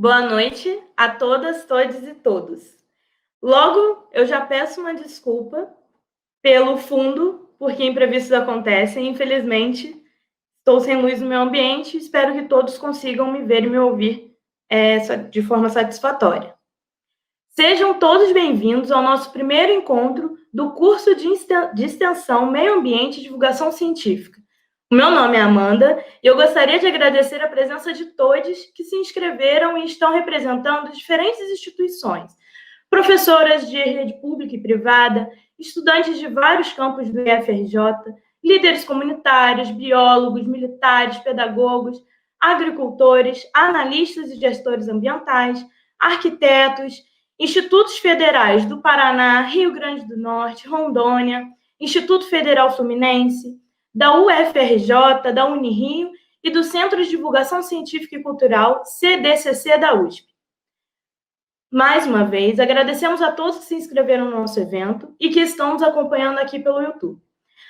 Boa noite a todas, todes e todos. Logo, eu já peço uma desculpa pelo fundo, porque imprevistos acontecem. Infelizmente, estou sem luz no meu ambiente. Espero que todos consigam me ver e me ouvir de forma satisfatória. Sejam todos bem-vindos ao nosso primeiro encontro do curso de extensão Meio Ambiente e Divulgação Científica. O meu nome é Amanda e eu gostaria de agradecer a presença de todos que se inscreveram e estão representando diferentes instituições, professoras de rede pública e privada, estudantes de vários campos do IFRJ, líderes comunitários, biólogos, militares, pedagogos, agricultores, analistas e gestores ambientais, arquitetos, institutos federais do Paraná, Rio Grande do Norte, Rondônia, Instituto Federal Fluminense, da UFRJ, da Unirio e do Centro de Divulgação Científica e Cultural, CDCC da USP. Mais uma vez, agradecemos a todos que se inscreveram no nosso evento e que estão nos acompanhando aqui pelo YouTube.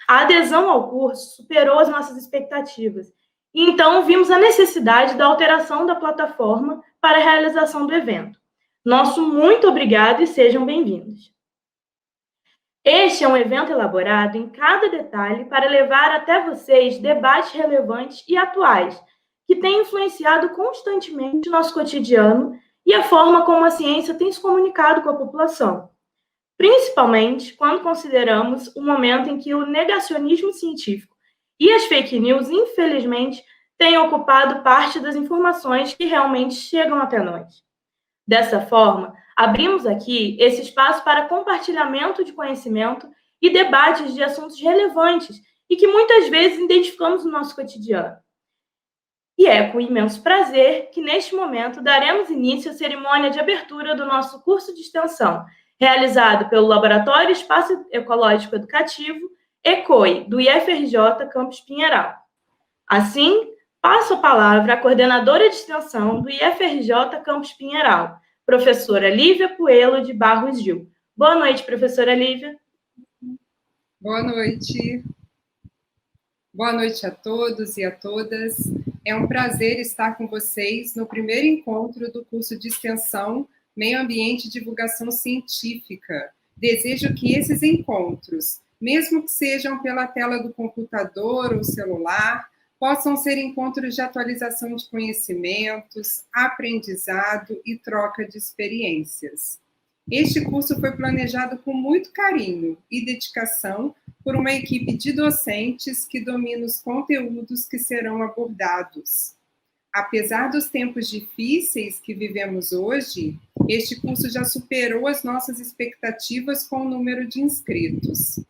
A adesão ao curso superou as nossas expectativas, e então vimos a necessidade da alteração da plataforma para a realização do evento. Nosso muito obrigado e sejam bem-vindos. Este é um evento elaborado em cada detalhe para levar até vocês debates relevantes e atuais, que têm influenciado constantemente o nosso cotidiano e a forma como a ciência tem se comunicado com a população, principalmente quando consideramos o momento em que o negacionismo científico e as fake news, infelizmente, têm ocupado parte das informações que realmente chegam até nós. Dessa forma, abrimos aqui esse espaço para compartilhamento de conhecimento e debates de assuntos relevantes e que muitas vezes identificamos no nosso cotidiano. E é com imenso prazer que, neste momento, daremos início à cerimônia de abertura do nosso curso de extensão, realizado pelo Laboratório Espaço Ecológico Educativo, ECOE, do IFRJ Campus Pinheiral. Assim, passo a palavra à coordenadora de extensão do IFRJ Campus Pinheiral, professora Lívia Puelo de Barros Gil. Boa noite, professora Lívia. Boa noite. Boa noite a todos e a todas. É um prazer estar com vocês no primeiro encontro do curso de extensão Meio Ambiente e Divulgação Científica. Desejo que esses encontros, mesmo que sejam pela tela do computador ou celular, possam ser encontros de atualização de conhecimentos, aprendizado e troca de experiências. Este curso foi planejado com muito carinho e dedicação por uma equipe de docentes que domina os conteúdos que serão abordados. Apesar dos tempos difíceis que vivemos hoje, este curso já superou as nossas expectativas com o número de inscritos.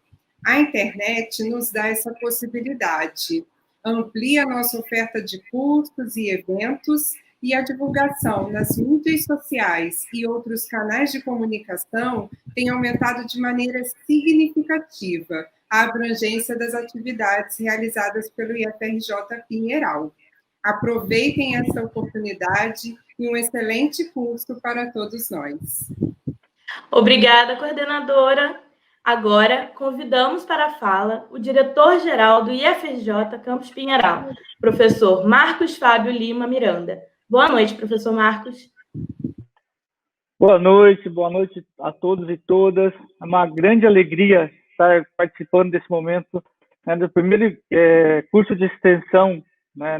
A internet nos dá essa possibilidade, amplia a nossa oferta de cursos e eventos, e a divulgação nas mídias sociais e outros canais de comunicação tem aumentado de maneira significativa a abrangência das atividades realizadas pelo IFRJ Pinheiral. Aproveitem essa oportunidade e um excelente curso para todos nós. Obrigada, coordenadora. Agora, convidamos para a fala o diretor-geral do IFRJ Campus Pinheiral, professor Marcos Fábio Lima Miranda. Boa noite, professor Marcos. Boa noite a todos e todas. É uma grande alegria estar participando desse momento, do primeiro curso de extensão,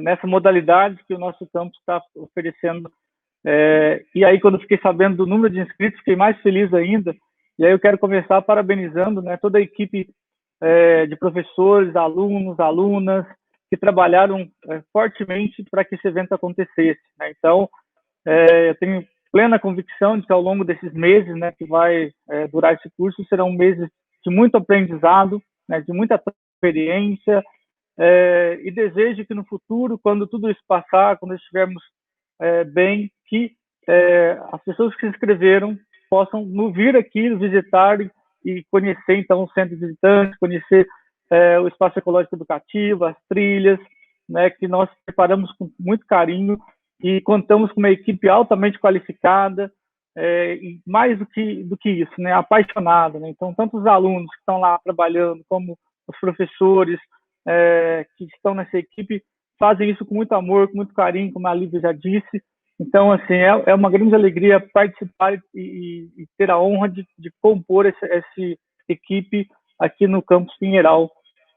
nessa modalidade que o nosso campus está oferecendo. E aí, quando fiquei sabendo do número de inscritos, fiquei mais feliz ainda. E aí eu quero começar parabenizando toda a equipe de professores, alunos, alunas, que trabalharam fortemente para que esse evento acontecesse. Então, eu tenho plena convicção de que ao longo desses meses que vai durar esse curso, serão meses de muito aprendizado, de muita experiência, e desejo que no futuro, quando tudo isso passar, quando estivermos bem, que as pessoas que se inscreveram possam nos vir aqui, nos visitar e conhecer, então, o centro visitante, conhecer o espaço ecológico educativo, as trilhas, que nós preparamos com muito carinho e contamos com uma equipe altamente qualificada, e mais do que isso, apaixonada. Então, tanto os alunos que estão lá trabalhando, como os professores que estão nessa equipe, fazem isso com muito amor, com muito carinho, como a Lívia já disse, Então, assim, é uma grande alegria participar e ter a honra de compor essa equipe aqui no Campus Pinheiral.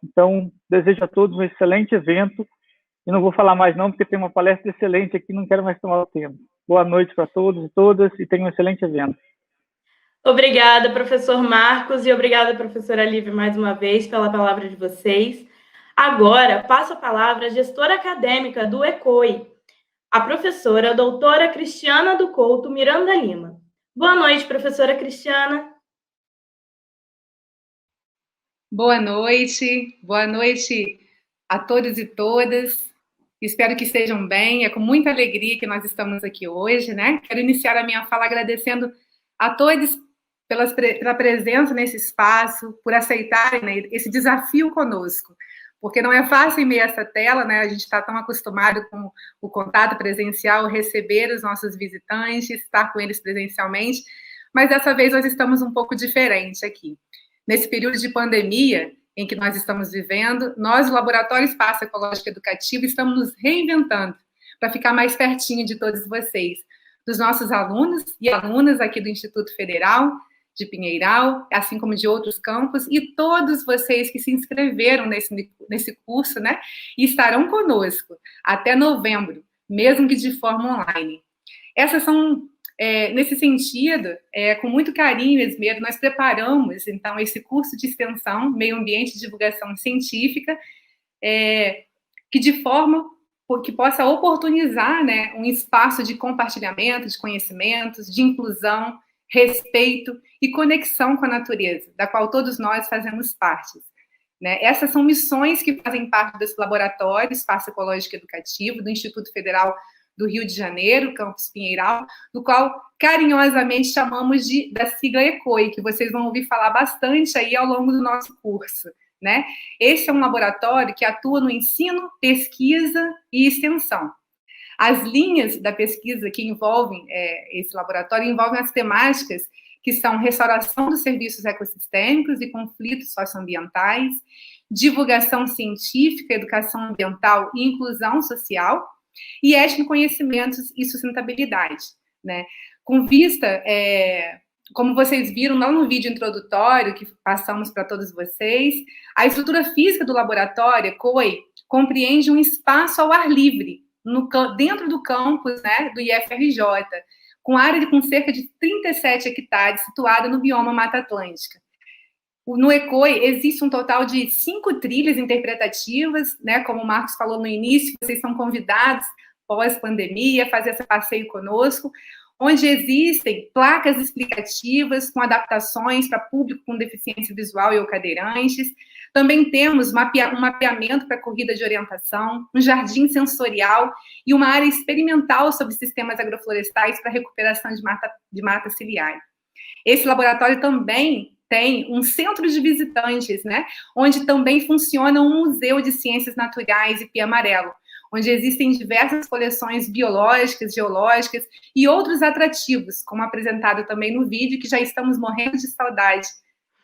Então, desejo a todos um excelente evento. E não vou falar mais não, porque tem uma palestra excelente aqui, não quero mais tomar o tempo. Boa noite para todos e todas e tenham um excelente evento. Obrigada, professor Marcos, e obrigada, professora Lívia, mais uma vez, pela palavra de vocês. Agora, passo a palavra à gestora acadêmica do ECOI, a professora doutora Cristiana do Couto Miranda Lima. Boa noite, professora Cristiana. Boa noite a todos e todas. Espero que estejam bem. É com muita alegria que nós estamos aqui hoje, né? Quero iniciar a minha fala agradecendo a todos pela presença nesse espaço, por aceitarem, né, esse desafio conosco, porque não é fácil em meio a essa tela, né? A gente está tão acostumado com o contato presencial, receber os nossos visitantes, estar com eles presencialmente, mas dessa vez nós estamos um pouco diferente aqui. Nesse período de pandemia em que nós estamos vivendo, nós, o Laboratório Espaço Ecológico Educativo, estamos nos reinventando para ficar mais pertinho de todos vocês, dos nossos alunos e alunas aqui do Instituto Federal de Pinheiral, assim como de outros campos, e todos vocês que se inscreveram nesse curso, né, e estarão conosco até novembro, mesmo que de forma online. Essas são, nesse sentido, com muito carinho e esmero, nós preparamos, então, esse curso de extensão, Meio Ambiente e Divulgação Científica, que de forma que possa oportunizar, né, um espaço de compartilhamento de conhecimentos, de inclusão, respeito e conexão com a natureza, da qual todos nós fazemos parte. Né? Essas são missões que fazem parte desse laboratório Espaço Ecológico Educativo, do Instituto Federal do Rio de Janeiro, Campus Pinheiral, do qual carinhosamente chamamos da sigla ECOI, que vocês vão ouvir falar bastante aí ao longo do nosso curso. Né? Esse é um laboratório que atua no ensino, pesquisa e extensão. As linhas da pesquisa que envolvem esse laboratório envolvem as temáticas que são restauração dos serviços ecossistêmicos e conflitos socioambientais, divulgação científica, educação ambiental e inclusão social, e etnoconhecimentos e sustentabilidade. Né? Com vista, como vocês viram lá no vídeo introdutório que passamos para todos vocês, a estrutura física do laboratório COI compreende um espaço ao ar livre, dentro do campus, né, do IFRJ, com área com cerca de 37 hectares, situada no bioma Mata Atlântica. No ECOI, existe um total de 5 trilhas interpretativas, né, como o Marcos falou no início, vocês são convidados, pós-pandemia, a fazer esse passeio conosco, onde existem placas explicativas com adaptações para público com deficiência visual e ou cadeirantes. Também temos um mapeamento para corrida de orientação, um jardim sensorial e uma área experimental sobre sistemas agroflorestais para recuperação de mata ciliar. Esse laboratório também tem um centro de visitantes, né, onde também funciona um museu de ciências naturais e Pia Amarelo, onde existem diversas coleções biológicas, geológicas e outros atrativos, como apresentado também no vídeo, que já estamos morrendo de saudade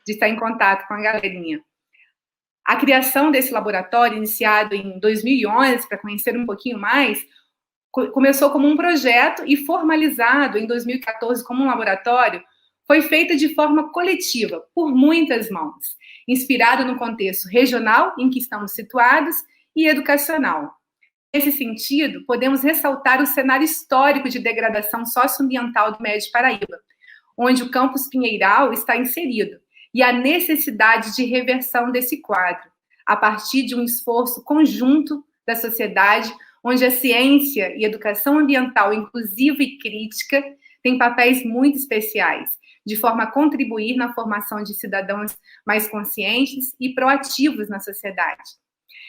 de estar em contato com a galerinha. A criação desse laboratório, iniciado em 2011, para conhecer um pouquinho mais, começou como um projeto e formalizado em 2014 como um laboratório, foi feita de forma coletiva, por muitas mãos, inspirado no contexto regional em que estamos situados e educacional. Nesse sentido, podemos ressaltar o cenário histórico de degradação socioambiental do Médio Paraíba, onde o campus Pinheiral está inserido, e a necessidade de reversão desse quadro, a partir de um esforço conjunto da sociedade, onde a ciência e educação ambiental inclusiva e crítica têm papéis muito especiais, de forma a contribuir na formação de cidadãos mais conscientes e proativos na sociedade.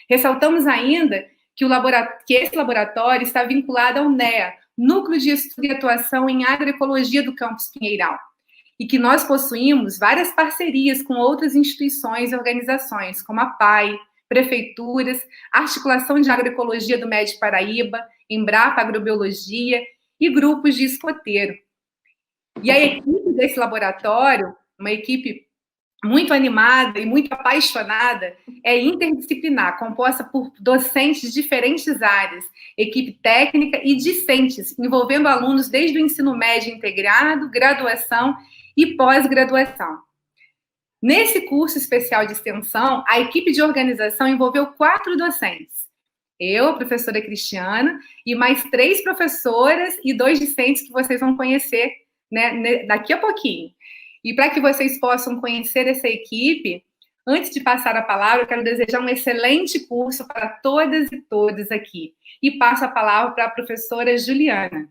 Ressaltamos ainda que esse laboratório está vinculado ao NEA, Núcleo de Estudo e Atuação em Agroecologia do Campus Pinheiral, e que nós possuímos várias parcerias com outras instituições e organizações, como a PAI, prefeituras, Articulação de Agroecologia do Médio Paraíba, Embrapa Agrobiologia e grupos de escoteiro. E a equipe desse laboratório, uma equipe muito animada e muito apaixonada, é interdisciplinar, composta por docentes de diferentes áreas, equipe técnica e discentes, envolvendo alunos desde o ensino médio integrado, graduação e pós-graduação. Nesse curso especial de extensão, a equipe de organização envolveu 4 docentes. Eu, a professora Cristiana, e mais 3 professoras e 2 discentes que vocês vão conhecer, né, daqui a pouquinho. E para que vocês possam conhecer essa equipe, antes de passar a palavra, eu quero desejar um excelente curso para todas e todos aqui. E passo a palavra para a professora Juliana.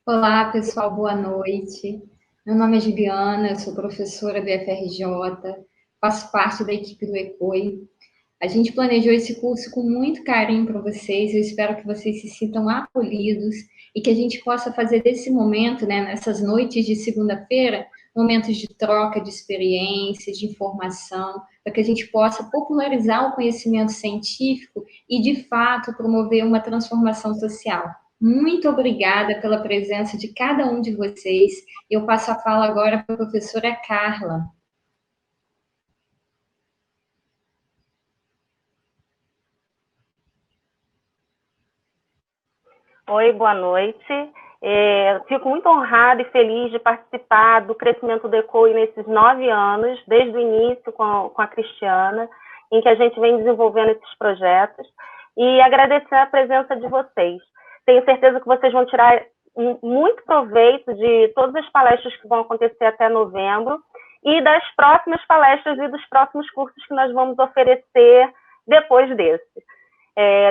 Olá, pessoal, boa noite. Meu nome é Juliana, eu sou professora do FRJ, faço parte da equipe do ECOI. A gente planejou esse curso com muito carinho para vocês, eu espero que vocês se sintam acolhidos e que a gente possa fazer desse momento, né, nessas noites de segunda-feira, momentos de troca de experiências, de informação, para que a gente possa popularizar o conhecimento científico e, de fato, promover uma transformação social. Muito obrigada pela presença de cada um de vocês. Eu passo a fala agora para a professora Carla. Oi, boa noite. Fico muito honrada e feliz de participar do crescimento do ECOI nesses 9 anos, desde o início com a Cristiana, em que a gente vem desenvolvendo esses projetos, e agradecer a presença de vocês. Tenho certeza que vocês vão tirar muito proveito de todas as palestras que vão acontecer até novembro e das próximas palestras e dos próximos cursos que nós vamos oferecer depois desse.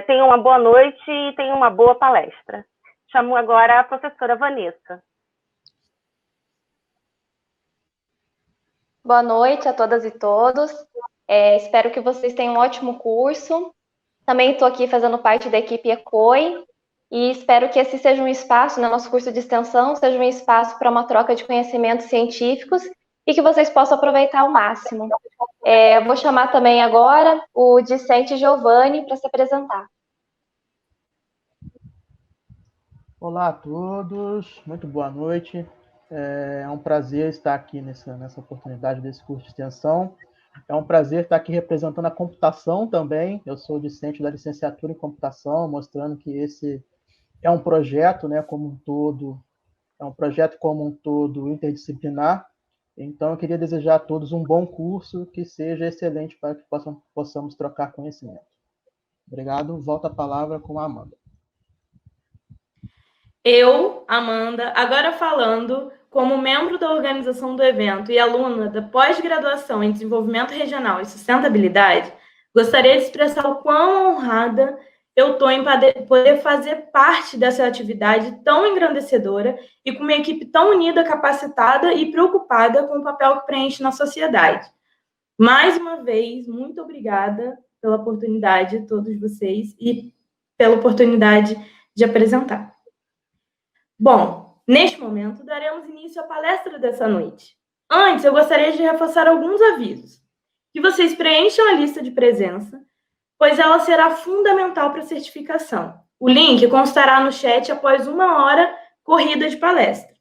Tenham uma boa noite e tenham uma boa palestra. Chamo agora a professora Vanessa. Boa noite a todas e todos. Espero que vocês tenham um ótimo curso. Também estou aqui fazendo parte da equipe ECOI e espero que esse seja um espaço, no nosso curso de extensão, seja um espaço para uma troca de conhecimentos científicos e que vocês possam aproveitar ao máximo. Vou chamar também agora o discente Giovanni para se apresentar. Olá a todos, muito boa noite. É um prazer estar aqui nessa oportunidade desse curso de extensão. É um prazer estar aqui representando a computação também. Eu sou discente da licenciatura em computação, mostrando que esse é um projeto, né, como um todo, interdisciplinar. Então, eu queria desejar a todos um bom curso, que seja excelente para que possamos trocar conhecimento. Obrigado. Volto a palavra com a Amanda. Eu, Amanda, agora falando como membro da organização do evento e aluna da pós-graduação em Desenvolvimento Regional e Sustentabilidade, gostaria de expressar o quão honrada eu estou em poder fazer parte dessa atividade tão engrandecedora e com uma equipe tão unida, capacitada e preocupada com o papel que preenche na sociedade. Mais uma vez, muito obrigada pela oportunidade de todos vocês e pela oportunidade de apresentar. Bom, neste momento, daremos início à palestra dessa noite. Antes, eu gostaria de reforçar alguns avisos. Que vocês preencham a lista de presença, pois ela será fundamental para a certificação. O link constará no chat após 1 hora corrida de palestra.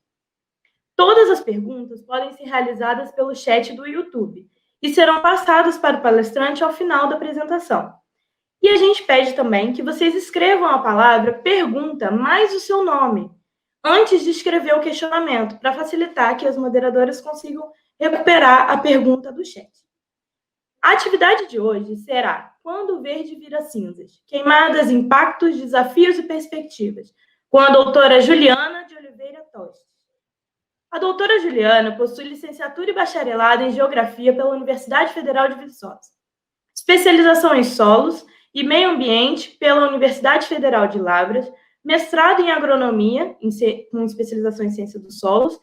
Todas as perguntas podem ser realizadas pelo chat do YouTube e serão passadas para o palestrante ao final da apresentação. E a gente pede também que vocês escrevam a palavra pergunta mais o seu nome, antes de escrever o questionamento, para facilitar que as moderadoras consigam recuperar a pergunta do chat. A atividade de hoje será Quando o Verde Vira Cinzas, Queimadas, Impactos, Desafios e Perspectivas, com a doutora Juliana de Oliveira Tostes. A doutora Juliana possui licenciatura e bacharelado em Geografia pela Universidade Federal de Viçosa, especialização em Solos e Meio Ambiente pela Universidade Federal de Lavras, mestrado em Agronomia, com especialização em Ciência dos Solos,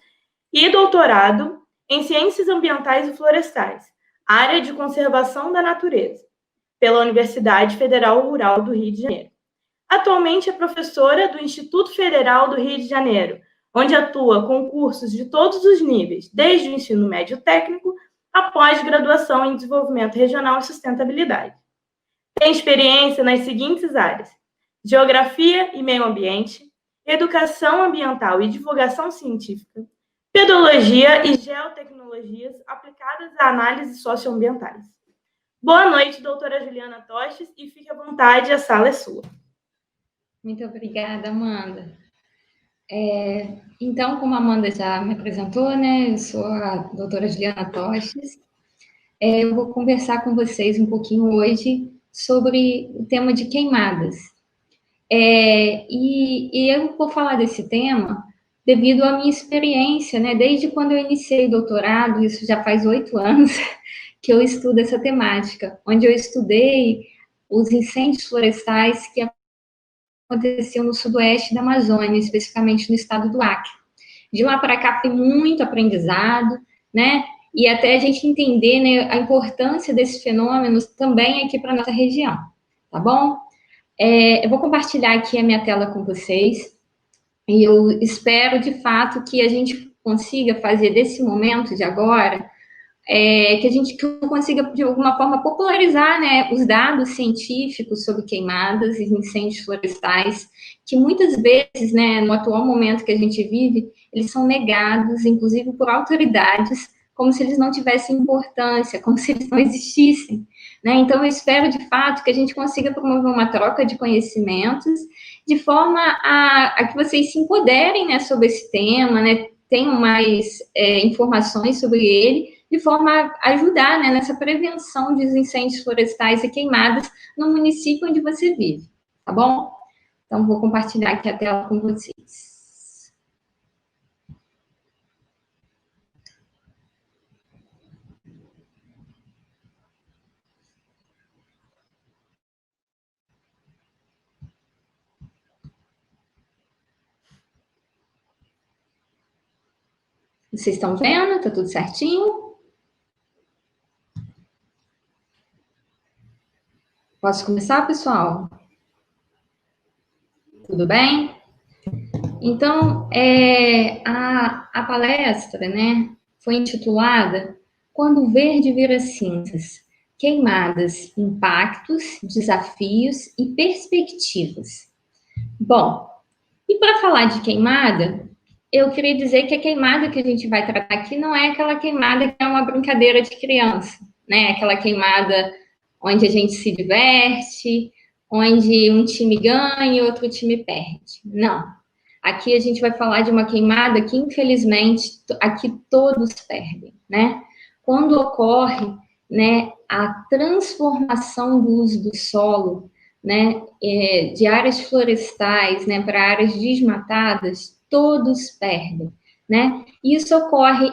e doutorado em Ciências Ambientais e Florestais, área de Conservação da Natureza, pela Universidade Federal Rural do Rio de Janeiro. Atualmente é professora do Instituto Federal do Rio de Janeiro, onde atua com cursos de todos os níveis, desde o ensino médio técnico a pós-graduação em Desenvolvimento Regional e Sustentabilidade. Tem experiência nas seguintes áreas: Geografia e Meio Ambiente, educação ambiental e divulgação científica, pedologia e geotecnologias aplicadas a análises socioambientais. Boa noite, doutora Juliana Toches, e fique à vontade, a sala é sua. Muito obrigada, Amanda. Então, como a Amanda já me apresentou, né, eu sou a doutora Juliana Toches. Eu vou conversar com vocês um pouquinho hoje sobre o tema de queimadas. E eu vou falar desse tema devido à minha experiência, né, desde quando eu iniciei o doutorado, isso já faz 8 anos, que eu estudo essa temática, onde eu estudei os incêndios florestais que aconteciam no sudoeste da Amazônia, especificamente no estado do Acre. De lá para cá foi muito aprendizado, né? E até a gente entender, né, a importância desses fenômenos também aqui para a nossa região, tá bom? Eu vou compartilhar aqui a minha tela com vocês e eu espero, de fato, que a gente consiga fazer desse momento de agora que a gente consiga, de alguma forma, popularizar, né, os dados científicos sobre queimadas e incêndios florestais, que muitas vezes, né, no atual momento que a gente vive, eles são negados, inclusive por autoridades, como se eles não tivessem importância, como se eles não existissem, né? Então, eu espero, de fato, que a gente consiga promover uma troca de conhecimentos, de forma a que vocês se empoderem, né, sobre esse tema, né, tenham mais informações sobre ele, de forma a ajudar, né, nessa prevenção dos incêndios florestais e queimadas no município onde você vive, tá bom? Então, vou compartilhar aqui a tela com vocês. Vocês estão vendo? Tá tudo certinho? Posso começar, pessoal? Tudo bem? Então, a palestra, né, foi intitulada Quando o Verde Vira Cinzas, Queimadas, Impactos, Desafios e Perspectivas. Bom, e para falar de queimada, eu queria dizer que a queimada que a gente vai tratar aqui não é aquela queimada que é uma brincadeira de criança, né? Aquela queimada onde a gente se diverte, onde um time ganha e outro time perde. Não. Aqui a gente vai falar de uma queimada que, infelizmente, aqui todos perdem, né? Quando ocorre, né, a transformação do uso do solo, né, de áreas florestais, né, para áreas desmatadas, todos perdem, né? Isso ocorre,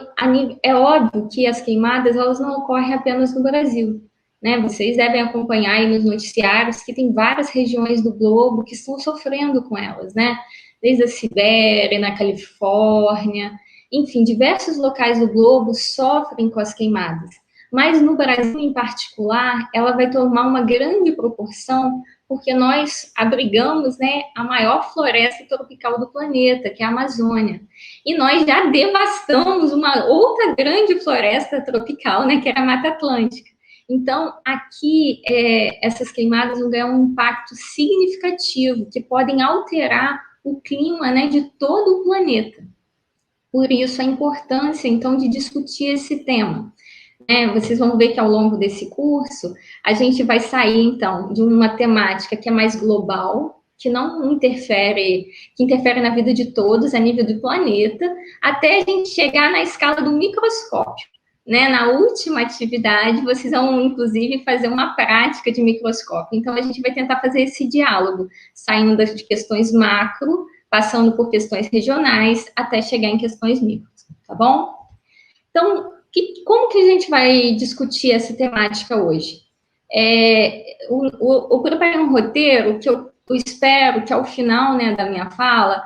é óbvio que as queimadas, elas não ocorrem apenas no Brasil, né? Vocês devem acompanhar aí nos noticiários que tem várias regiões do globo que estão sofrendo com elas, né? Desde a Sibéria, na Califórnia, enfim, diversos locais do globo sofrem com as queimadas. Mas no Brasil, em particular, ela vai tomar uma grande proporção porque nós abrigamos, né, a maior floresta tropical do planeta, que é a Amazônia. E nós já devastamos uma outra grande floresta tropical, né, que era a Mata Atlântica. Então, aqui, essas queimadas vão ganhar um impacto significativo, que podem alterar o clima, né, de todo o planeta. Por isso, a importância, então, de discutir esse tema. Vocês vão ver que ao longo desse curso, a gente vai sair, então, de uma temática que é mais global, que não interfere, que interfere na vida de todos, a nível do planeta, até a gente chegar na escala do microscópio. Né? Na última atividade, vocês vão, inclusive, fazer uma prática de microscópio. Então, a gente vai tentar fazer esse diálogo, saindo de questões macro, passando por questões regionais, até chegar em questões micro, tá bom? Então, como que a gente vai discutir essa temática hoje? Eu preparei um roteiro que eu espero que ao final, né, da minha fala,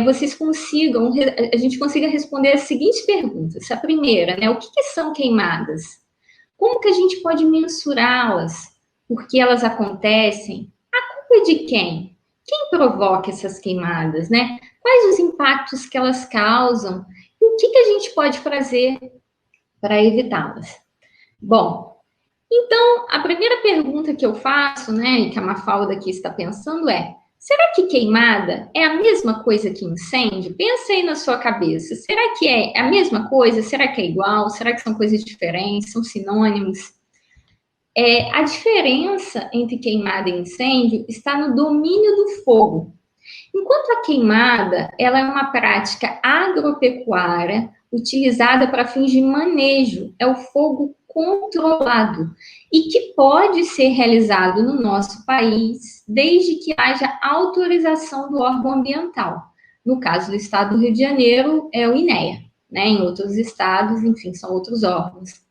vocês consigam, a gente consiga responder as seguintes perguntas. A primeira, né, o que são queimadas? Como que a gente pode mensurá-las? Por que elas acontecem? A culpa é de quem? Quem provoca essas queimadas, né? Quais os impactos que elas causam? E o que a gente pode fazer para evitá-las? Bom, então, a primeira pergunta que eu faço, né, e que a Mafalda aqui está pensando é, Será que queimada é a mesma coisa que incêndio? Pensa aí na sua cabeça. Será que é a mesma coisa? Será que é igual? Será que são coisas diferentes? São sinônimos? A diferença entre queimada e incêndio está no domínio do fogo. Enquanto a queimada, ela é uma prática agropecuária utilizada para fins de manejo, é o fogo controlado e que pode ser realizado no nosso país desde que haja autorização do órgão ambiental. No caso do estado do Rio de Janeiro, é o INEA, né? Em outros estados, enfim, são outros órgãos.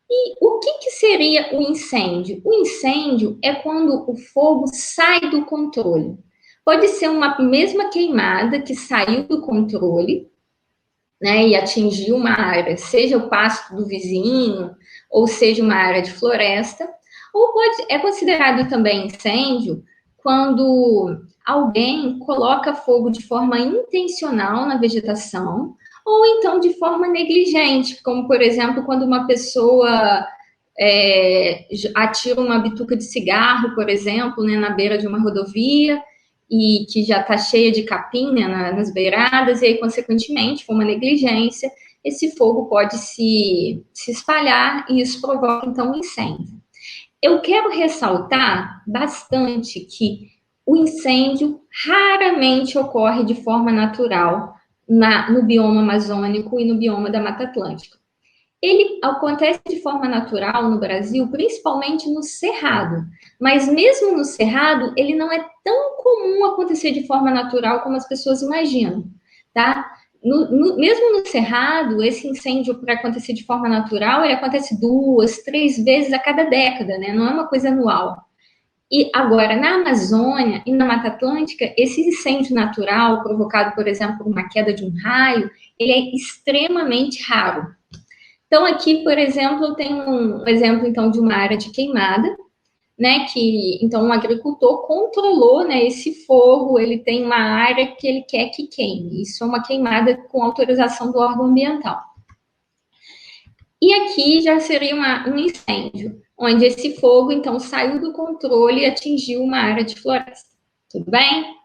E o que seria o incêndio? O incêndio é quando o fogo sai do controle. Pode ser uma mesma queimada que saiu do controle, né, e atingiu uma área, seja o pasto do vizinho, ou seja uma área de floresta, ou é considerado também incêndio quando alguém coloca fogo de forma intencional na vegetação, ou então de forma negligente, como, por exemplo, quando uma pessoa atira uma bituca de cigarro, por exemplo, né, na beira de uma rodovia, e que já está cheia de capim, né, nas beiradas, e aí, consequentemente, por uma negligência, esse fogo pode se espalhar e isso provoca, então, um incêndio. Eu quero ressaltar bastante que o incêndio raramente ocorre de forma natural no bioma amazônico e no bioma da Mata Atlântica. Ele acontece de forma natural no Brasil, principalmente no Cerrado. Mas mesmo no Cerrado, ele não é tão comum acontecer de forma natural como as pessoas imaginam, tá? Mesmo no Cerrado, esse incêndio, para acontecer de forma natural, ele acontece 2, 3 vezes a cada década, né? Não é uma coisa anual. E agora, na Amazônia e na Mata Atlântica, esse incêndio natural, provocado, por exemplo, por uma queda de um raio, ele é extremamente raro. Então, aqui, por exemplo, eu tenho um exemplo, então, de uma área de queimada, né, que, então, um agricultor controlou, né, esse fogo, ele tem uma área que ele quer que queime. Isso é uma queimada com autorização do órgão ambiental. E aqui já seria um incêndio, onde esse fogo, então, saiu do controle e atingiu uma área de floresta. Tudo bem?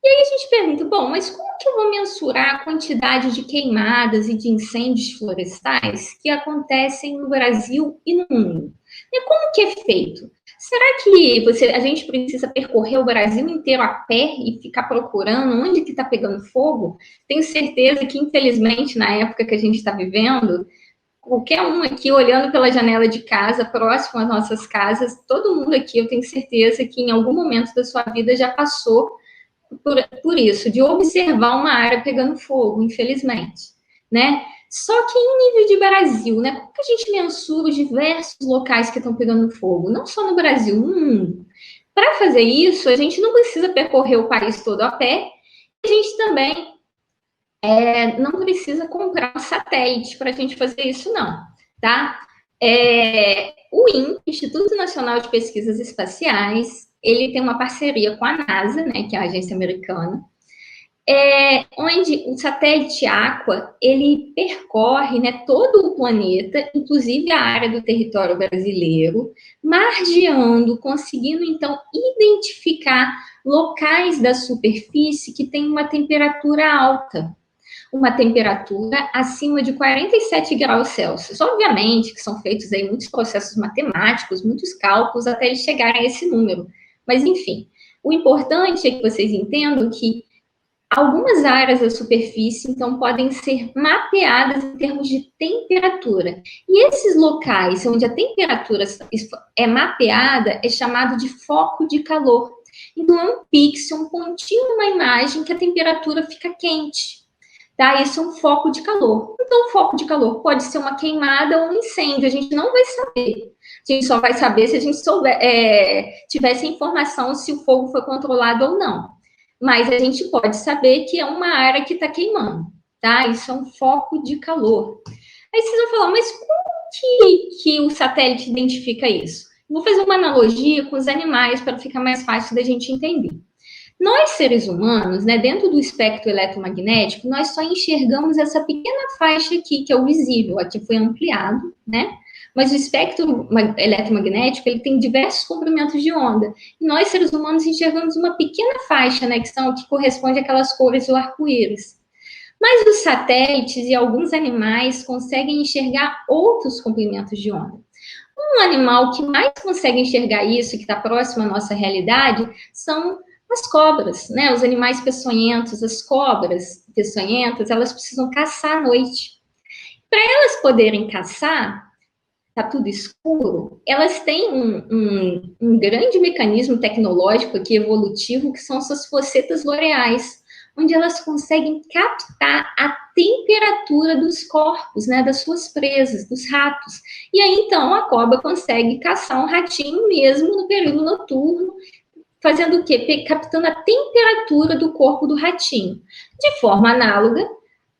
E aí a gente pergunta, bom, mas como que eu vou mensurar a quantidade de queimadas e de incêndios florestais que acontecem no Brasil e no mundo? E como que é feito? Será que a gente precisa percorrer o Brasil inteiro a pé e ficar procurando onde que está pegando fogo? Tenho certeza que, infelizmente, na época que a gente está vivendo, qualquer um aqui olhando pela janela de casa, próximo às nossas casas, todo mundo aqui, eu tenho certeza que em algum momento da sua vida já passou por isso, de observar uma área pegando fogo, infelizmente, né? Só que em nível de Brasil, né? Como que a gente mensura os diversos locais que estão pegando fogo? Não só no Brasil, no mundo. Para fazer isso, a gente não precisa percorrer o país todo a pé, a gente também não precisa comprar um satélite para a gente fazer isso, não, tá? O INPE, Instituto Nacional de Pesquisas Espaciais, ele tem uma parceria com a NASA, né, que é a agência americana, onde o satélite Aqua, ele percorre, né, todo o planeta, inclusive a área do território brasileiro, margeando, conseguindo, então, identificar locais da superfície que tem uma temperatura alta, uma temperatura acima de 47 graus Celsius. Obviamente que são feitos aí muitos processos matemáticos, muitos cálculos até eles chegarem a esse número. Mas, enfim, o importante é que vocês entendam que algumas áreas da superfície, então, podem ser mapeadas em termos de temperatura. E esses locais onde a temperatura é mapeada é chamado de foco de calor. Então, é um pixel, um pontinho numa imagem que a temperatura fica quente. Tá? Isso é um foco de calor. Então, o foco de calor pode ser uma queimada ou um incêndio, a gente não vai saber. A gente só vai saber se a gente tivesse informação se o fogo foi controlado ou não. Mas a gente pode saber que é uma área que está queimando, tá? Isso é um foco de calor. Aí vocês vão falar, mas como que o satélite identifica isso? Vou fazer uma analogia com os animais para ficar mais fácil da gente entender. Nós, seres humanos, né, dentro do espectro eletromagnético, nós só enxergamos essa pequena faixa aqui, que é o visível. Aqui foi ampliado, né? Mas o espectro eletromagnético, ele tem diversos comprimentos de onda. E nós, seres humanos, enxergamos uma pequena faixa, né, que corresponde àquelas cores do arco-íris. Mas os satélites e alguns animais conseguem enxergar outros comprimentos de onda. Um animal que mais consegue enxergar isso, que está próximo à nossa realidade, são as cobras, né? Os animais peçonhentos, as cobras peçonhentas, elas precisam caçar à noite. Para elas poderem caçar, está tudo escuro, elas têm um grande mecanismo tecnológico aqui, evolutivo, que são suas focetas loreais, onde elas conseguem captar a temperatura dos corpos, né, das suas presas, dos ratos. E aí, então, a cobra consegue caçar um ratinho mesmo no período noturno, fazendo o quê? Captando a temperatura do corpo do ratinho. De forma análoga,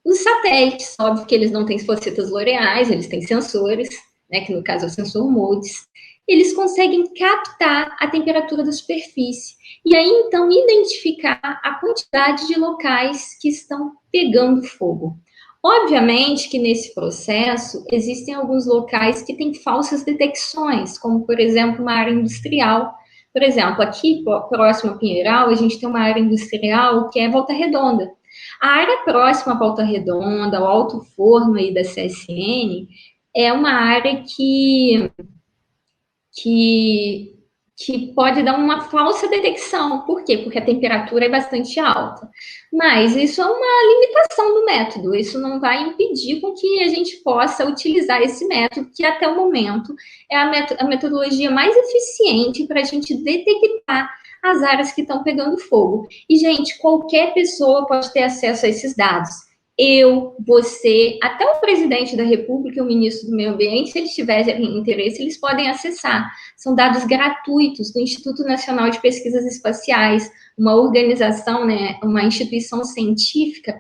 os satélites, óbvio que eles não têm focetas loreais, eles têm sensores, né, que no caso é o sensor MODIS, eles conseguem captar a temperatura da superfície e aí então identificar a quantidade de locais que estão pegando fogo. Obviamente que nesse processo existem alguns locais que têm falsas detecções, como por exemplo uma área industrial. Por exemplo, aqui próximo a Pinheiral, a gente tem uma área industrial que é Volta Redonda. A área próxima a Volta Redonda, ao Alto Forno aí da CSN, é uma área que pode dar uma falsa detecção. Por quê? Porque a temperatura é bastante alta. Mas isso é uma limitação do método. Isso não vai impedir com que a gente possa utilizar esse método, que até o momento é a metodologia mais eficiente para a gente detectar as áreas que estão pegando fogo. E, gente, qualquer pessoa pode ter acesso a esses dados. Eu, você, até o presidente da República e o ministro do Meio Ambiente, se eles tiverem interesse, eles podem acessar. São dados gratuitos do Instituto Nacional de Pesquisas Espaciais, uma organização, né, uma instituição científica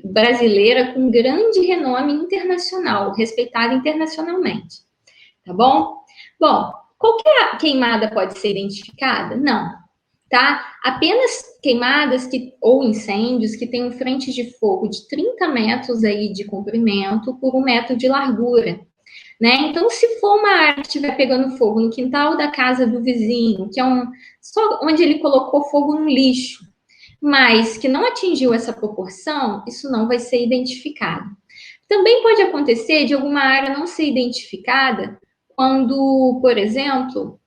brasileira com grande renome internacional, respeitada internacionalmente. Tá bom? Bom, qualquer queimada pode ser identificada? Não. Tá? Apenas queimadas ou incêndios que tenham frentes de fogo de 30 metros aí de comprimento por 1 metro de largura, né? Então, se for uma área que estiver pegando fogo no quintal da casa do vizinho, que é só onde ele colocou fogo no lixo, mas que não atingiu essa proporção, isso não vai ser identificado. Também pode acontecer de alguma área não ser identificada quando, por exemplo,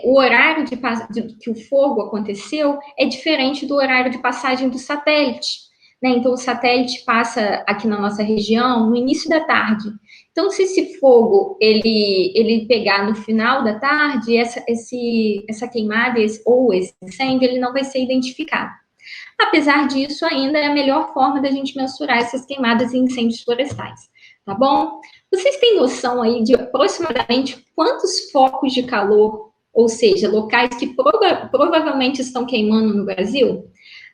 o horário que o fogo aconteceu é diferente do horário de passagem do satélite, né? Então, o satélite passa aqui na nossa região no início da tarde. Então, se esse fogo ele pegar no final da tarde, essa queimada ou esse incêndio, ele não vai ser identificado. Apesar disso, ainda é a melhor forma da gente mensurar essas queimadas e incêndios florestais, tá bom? Vocês têm noção aí de aproximadamente quantos focos de calor, ou seja, locais que provavelmente estão queimando no Brasil?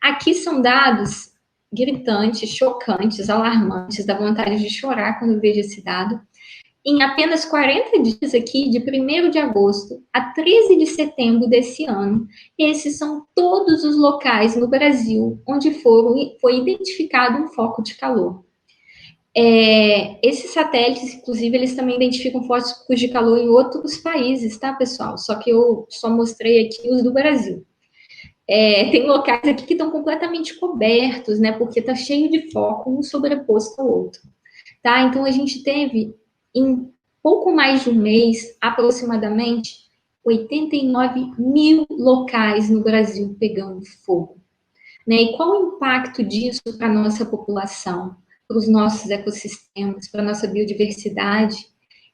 Aqui são dados gritantes, chocantes, alarmantes, dá vontade de chorar quando eu vejo esse dado. Em apenas 40 dias aqui, de 1º de agosto a 13 de setembro desse ano, esses são todos os locais no Brasil onde foi identificado um foco de calor. Esses satélites, inclusive, eles também identificam focos de calor em outros países, tá, pessoal? Só que eu só mostrei aqui os do Brasil. Tem locais aqui que estão completamente cobertos, né? Porque está cheio de foco, um sobreposto ao outro, tá? Então, a gente teve, em pouco mais de um mês, aproximadamente, 89 mil locais no Brasil pegando fogo, né? E qual o impacto disso para a nossa população, para os nossos ecossistemas, para a nossa biodiversidade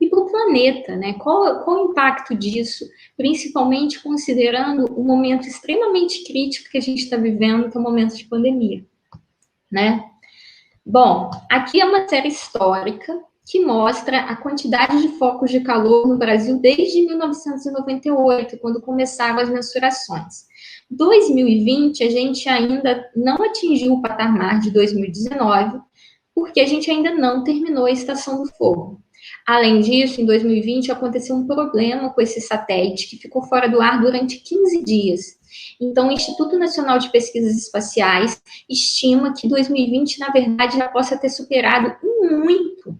e para o planeta, né? Qual o impacto disso, principalmente considerando o momento extremamente crítico que a gente está vivendo, que é o momento de pandemia, né? Bom, aqui é uma série histórica que mostra a quantidade de focos de calor no Brasil desde 1998, quando começaram as mensurações. 2020, a gente ainda não atingiu o patamar de 2019, porque a gente ainda não terminou a estação do fogo. Além disso, em 2020, aconteceu um problema com esse satélite, que ficou fora do ar durante 15 dias. Então, o Instituto Nacional de Pesquisas Espaciais estima que 2020, na verdade, já possa ter superado muito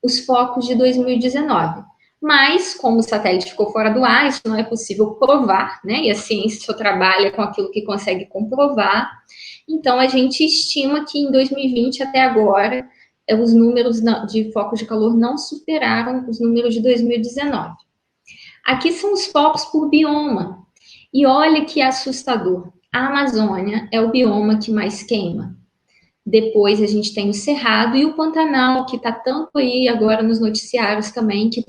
os focos de 2019. Mas, como o satélite ficou fora do ar, isso não é possível provar, né? E a ciência só trabalha com aquilo que consegue comprovar. Então, a gente estima que em 2020, até agora, os números de focos de calor não superaram os números de 2019. Aqui são os focos por bioma. E olha que assustador. A Amazônia é o bioma que mais queima. Depois a gente tem o Cerrado e o Pantanal, que está tanto aí agora nos noticiários também, que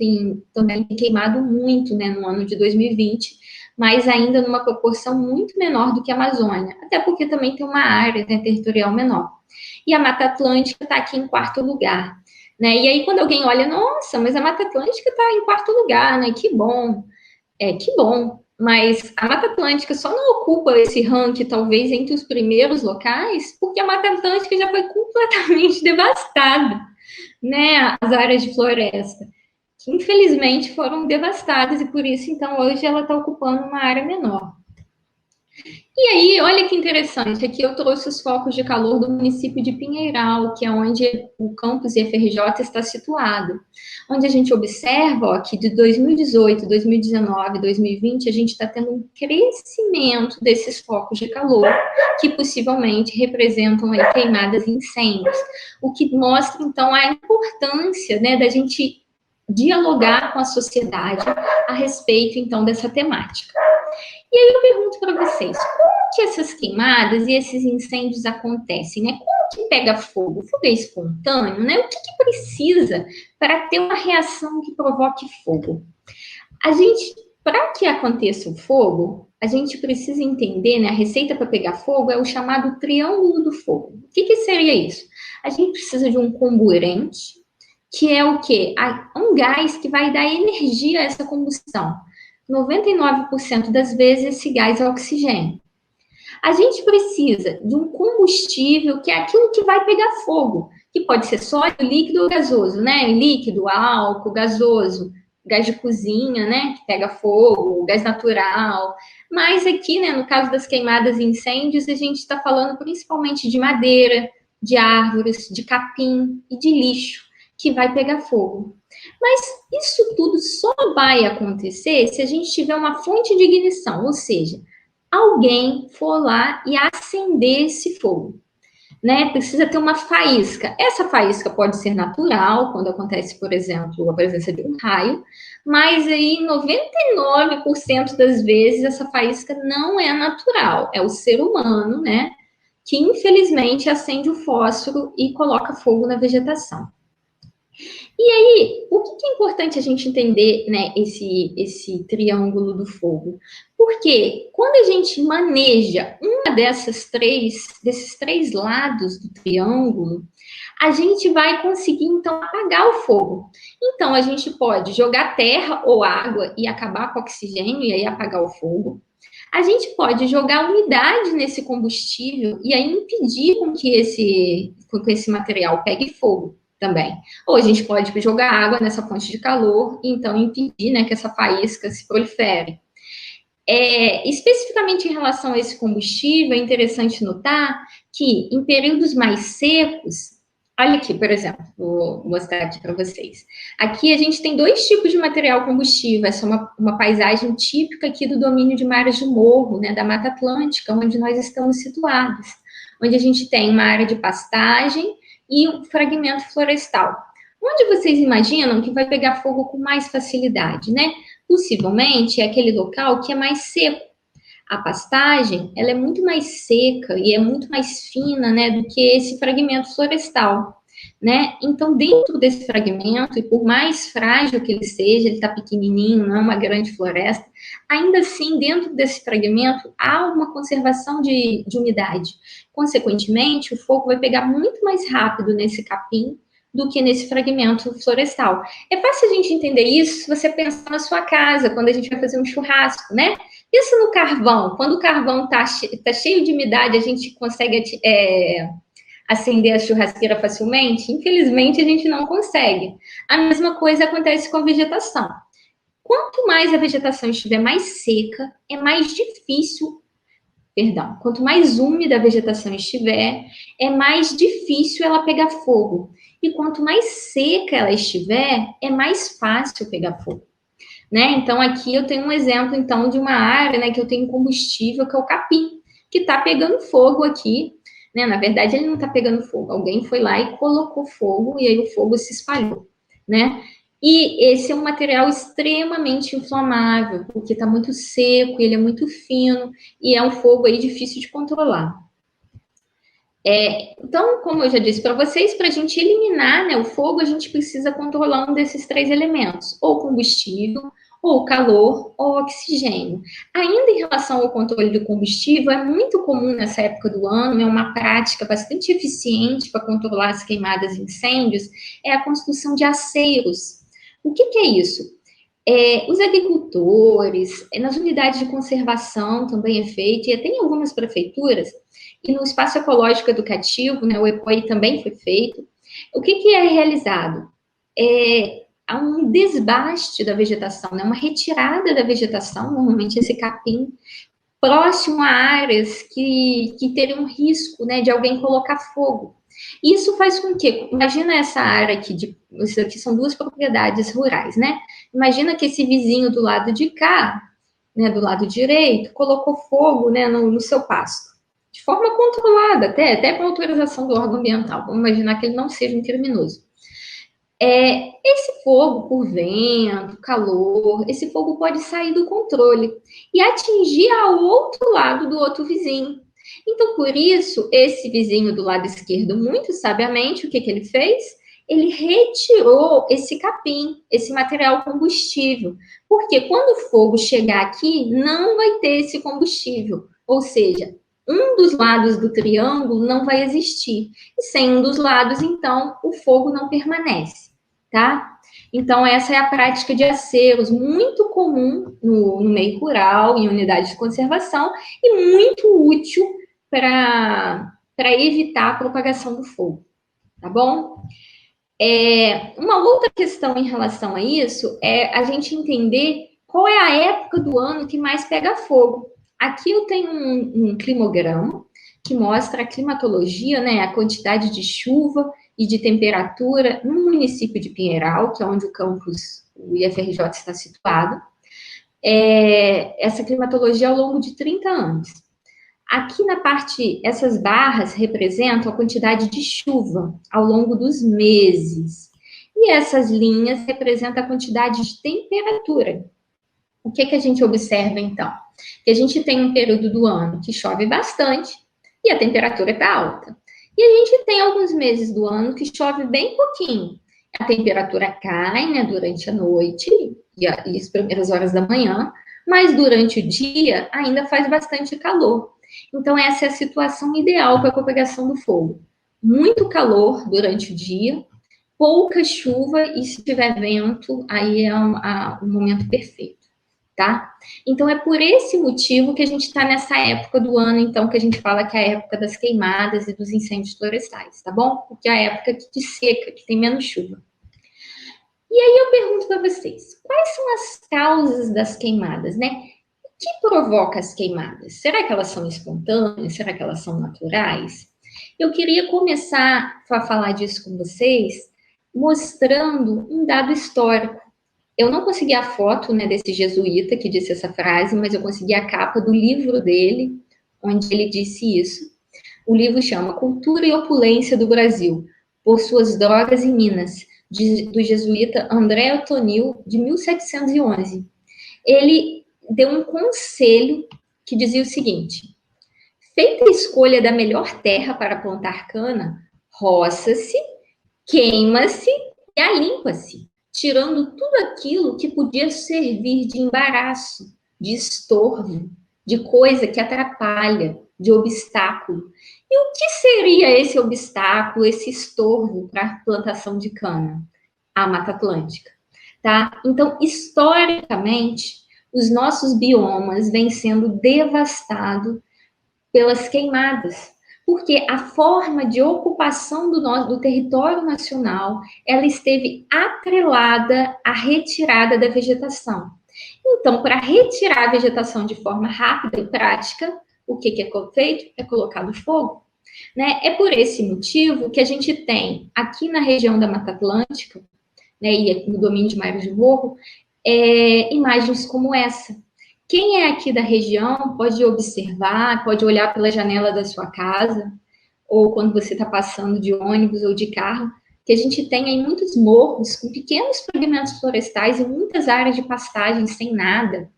também tem queimado muito, né, no ano de 2020, mas ainda numa proporção muito menor do que a Amazônia, até porque também tem uma área, né, territorial menor. E a Mata Atlântica está aqui em quarto lugar, né? E aí quando alguém olha, nossa, mas a Mata Atlântica está em quarto lugar, né? Que bom. Que bom. Mas a Mata Atlântica só não ocupa esse ranking, talvez, entre os primeiros locais, porque a Mata Atlântica já foi completamente devastada, né? As áreas de floresta, que infelizmente foram devastadas, e por isso, então, hoje ela está ocupando uma área menor. E aí, olha que interessante, aqui eu trouxe os focos de calor do município de Pinheiral, que é onde o campus IFRJ está situado, onde a gente observa ó, que de 2018, 2019, 2020, a gente está tendo um crescimento desses focos de calor, que possivelmente representam aí queimadas e incêndios, o que mostra, então, a importância, né, da gente dialogar com a sociedade a respeito, então, dessa temática. E aí eu pergunto para vocês, como que essas queimadas e esses incêndios acontecem, né? Como que pega fogo? O fogo é espontâneo, né? O que precisa para ter uma reação que provoque fogo? Para que aconteça o fogo, a gente precisa entender, né? A receita para pegar fogo é o chamado triângulo do fogo. O que seria isso? A gente precisa de um comburente, que é o quê? Um gás que vai dar energia a essa combustão. 99% das vezes esse gás é oxigênio. A gente precisa de um combustível que é aquilo que vai pegar fogo, que pode ser sólido, líquido ou gasoso, né? Líquido, álcool, gasoso, gás de cozinha, né? Que pega fogo, gás natural. Mas aqui, né, no caso das queimadas e incêndios, a gente está falando principalmente de madeira, de árvores, de capim e de lixo, que vai pegar fogo. Mas isso tudo só vai acontecer se a gente tiver uma fonte de ignição, ou seja, alguém for lá e acender esse fogo, né? Precisa ter uma faísca. Essa faísca pode ser natural, quando acontece, por exemplo, a presença de um raio, mas aí 99% das vezes essa faísca não é natural, é o ser humano, né? Que infelizmente acende o fósforo e coloca fogo na vegetação. E aí, o que é importante a gente entender, né, esse triângulo do fogo? Porque quando a gente maneja uma desses três lados do triângulo, a gente vai conseguir, então, apagar o fogo. Então, a gente pode jogar terra ou água e acabar com o oxigênio e aí apagar o fogo. A gente pode jogar umidade nesse combustível e aí impedir com que esse material pegue fogo também. Ou a gente pode jogar água nessa fonte de calor e então impedir, né, que essa faísca se prolifere. Especificamente em relação a esse combustível, é interessante notar que em períodos mais secos, olha aqui, por exemplo, vou mostrar aqui para vocês. Aqui a gente tem dois tipos de material combustível. Essa é uma paisagem típica aqui do domínio de mares de morro, né, da Mata Atlântica, onde nós estamos situados, onde a gente tem uma área de pastagem e um fragmento florestal. Onde vocês imaginam que vai pegar fogo com mais facilidade, né? Possivelmente é aquele local que é mais seco. A pastagem, ela é muito mais seca e é muito mais fina, né, do que esse fragmento florestal, né? Então, dentro desse fragmento, e por mais frágil que ele seja, ele está pequenininho, não é uma grande floresta, ainda assim, dentro desse fragmento, há uma conservação de umidade. Consequentemente, o fogo vai pegar muito mais rápido nesse capim do que nesse fragmento florestal. É fácil a gente entender isso se você pensar na sua casa, quando a gente vai fazer um churrasco, né? Pensa no carvão. Quando o carvão tá cheio de umidade, a gente consegue acender a churrasqueira facilmente? Infelizmente, a gente não consegue. A mesma coisa acontece com a vegetação. Quanto mais a vegetação estiver mais seca, é mais difícil. Perdão, quanto mais úmida a vegetação estiver, é mais difícil ela pegar fogo. e quanto mais seca ela estiver, é mais fácil pegar fogo. Né? Então, aqui eu tenho um exemplo, então, de uma área, né, que eu tenho combustível, que é o capim, que está pegando fogo aqui, né? Na verdade, ele não está pegando fogo, alguém foi lá e colocou fogo, e aí o fogo se espalhou, né? E esse é um material extremamente inflamável, porque está muito seco, ele é muito fino, e é um fogo aí difícil de controlar. Então, como eu já disse para vocês, para a gente eliminar, né, o fogo, a gente precisa controlar um desses 3 elementos, ou combustível, ou calor, ou oxigênio. Ainda em relação ao controle do combustível, é muito comum nessa época do ano, é uma prática bastante eficiente para controlar as queimadas e incêndios, é a construção de aceiros. O que é isso? Os agricultores, nas unidades de conservação também é feito, e até em algumas prefeituras, e no espaço ecológico educativo, né, o EPOI também foi feito. O que é realizado? Há um desbaste da vegetação, né, uma retirada da vegetação, normalmente esse capim, próximo a áreas que teriam risco, né, de alguém colocar fogo. Isso faz com que, imagina essa área aqui, isso aqui são 2 propriedades rurais, né? Imagina que esse vizinho do lado de cá, né, do lado direito, colocou fogo, né, no seu pasto, de forma controlada, até com autorização do órgão ambiental. Vamos imaginar que ele não seja um criminoso. Esse fogo, por vento, calor, esse fogo pode sair do controle e atingir ao outro lado do outro vizinho. Então, por isso, esse vizinho do lado esquerdo, muito sabiamente, o que ele fez? Ele retirou esse capim, esse material combustível, porque quando o fogo chegar aqui, não vai ter esse combustível, ou seja, um dos lados do triângulo não vai existir, e sem um dos lados, então, o fogo não permanece, tá? Então, essa é a prática de aceros, muito comum no meio rural, em unidades de conservação, e muito útil para evitar a propagação do fogo, tá bom? Uma outra questão em relação a isso é a gente entender qual é a época do ano que mais pega fogo. Aqui eu tenho um climograma que mostra a climatologia, né, a quantidade de chuva e de temperatura no município de Pinheiral, que é onde o campus, o IFRJ está situado. Essa climatologia ao longo de 30 anos. Aqui na parte, essas barras representam a quantidade de chuva ao longo dos meses. E essas linhas representam a quantidade de temperatura. O que a gente observa, então? Que a gente tem um período do ano que chove bastante e a temperatura está alta. E a gente tem alguns meses do ano que chove bem pouquinho. A temperatura cai, né, durante a noite e as primeiras horas da manhã, mas durante o dia ainda faz bastante calor. Então, essa é a situação ideal para a propagação do fogo. Muito calor durante o dia, pouca chuva e se tiver vento, aí é o momento perfeito, tá? Então, é por esse motivo que a gente está nessa época do ano, então, que a gente fala que é a época das queimadas e dos incêndios florestais, tá bom? Porque é a época de seca, que tem menos chuva. E aí eu pergunto para vocês, quais são as causas das queimadas, né? O que provoca as queimadas? Será que elas são espontâneas? Será que elas são naturais? Eu queria começar a falar disso com vocês, mostrando um dado histórico. Eu não consegui a foto, né, desse jesuíta que disse essa frase, mas eu consegui a capa do livro dele, onde ele disse isso. O livro chama Cultura e Opulência do Brasil, por suas drogas e minas, do jesuíta André Ottonil, de 1711. Ele deu um conselho que dizia o seguinte: feita a escolha da melhor terra para plantar cana, roça-se, queima-se e alimpa-se, tirando tudo aquilo que podia servir de embaraço, de estorvo, de coisa que atrapalha, de obstáculo. E o que seria esse obstáculo, esse estorvo para a plantação de cana? A Mata Atlântica, tá? Então, historicamente, os nossos biomas vêm sendo devastados pelas queimadas, porque a forma de ocupação do território nacional, ela esteve atrelada à retirada da vegetação. Então, para retirar a vegetação de forma rápida e prática, o que é feito? É colocado fogo. Né? É por esse motivo que a gente tem aqui na região da Mata Atlântica, né, e aqui no domínio de Mairos de Morro, imagens como essa. Quem é aqui da região pode observar, pode olhar pela janela da sua casa, ou quando você está passando de ônibus ou de carro, que a gente tem aí muitos morros com pequenos fragmentos florestais e muitas áreas de pastagem sem nada,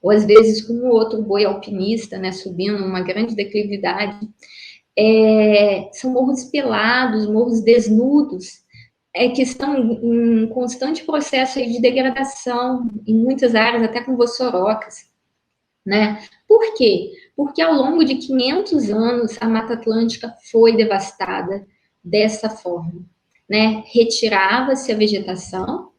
ou às vezes com um outro boi alpinista, né, subindo uma grande declividade. São morros pelados, morros desnudos, que estão em constante processo de degradação, em muitas áreas, até com vossorocas, né? Por quê? Porque ao longo de 500 anos, a Mata Atlântica foi devastada dessa forma, né? Retirava-se a vegetação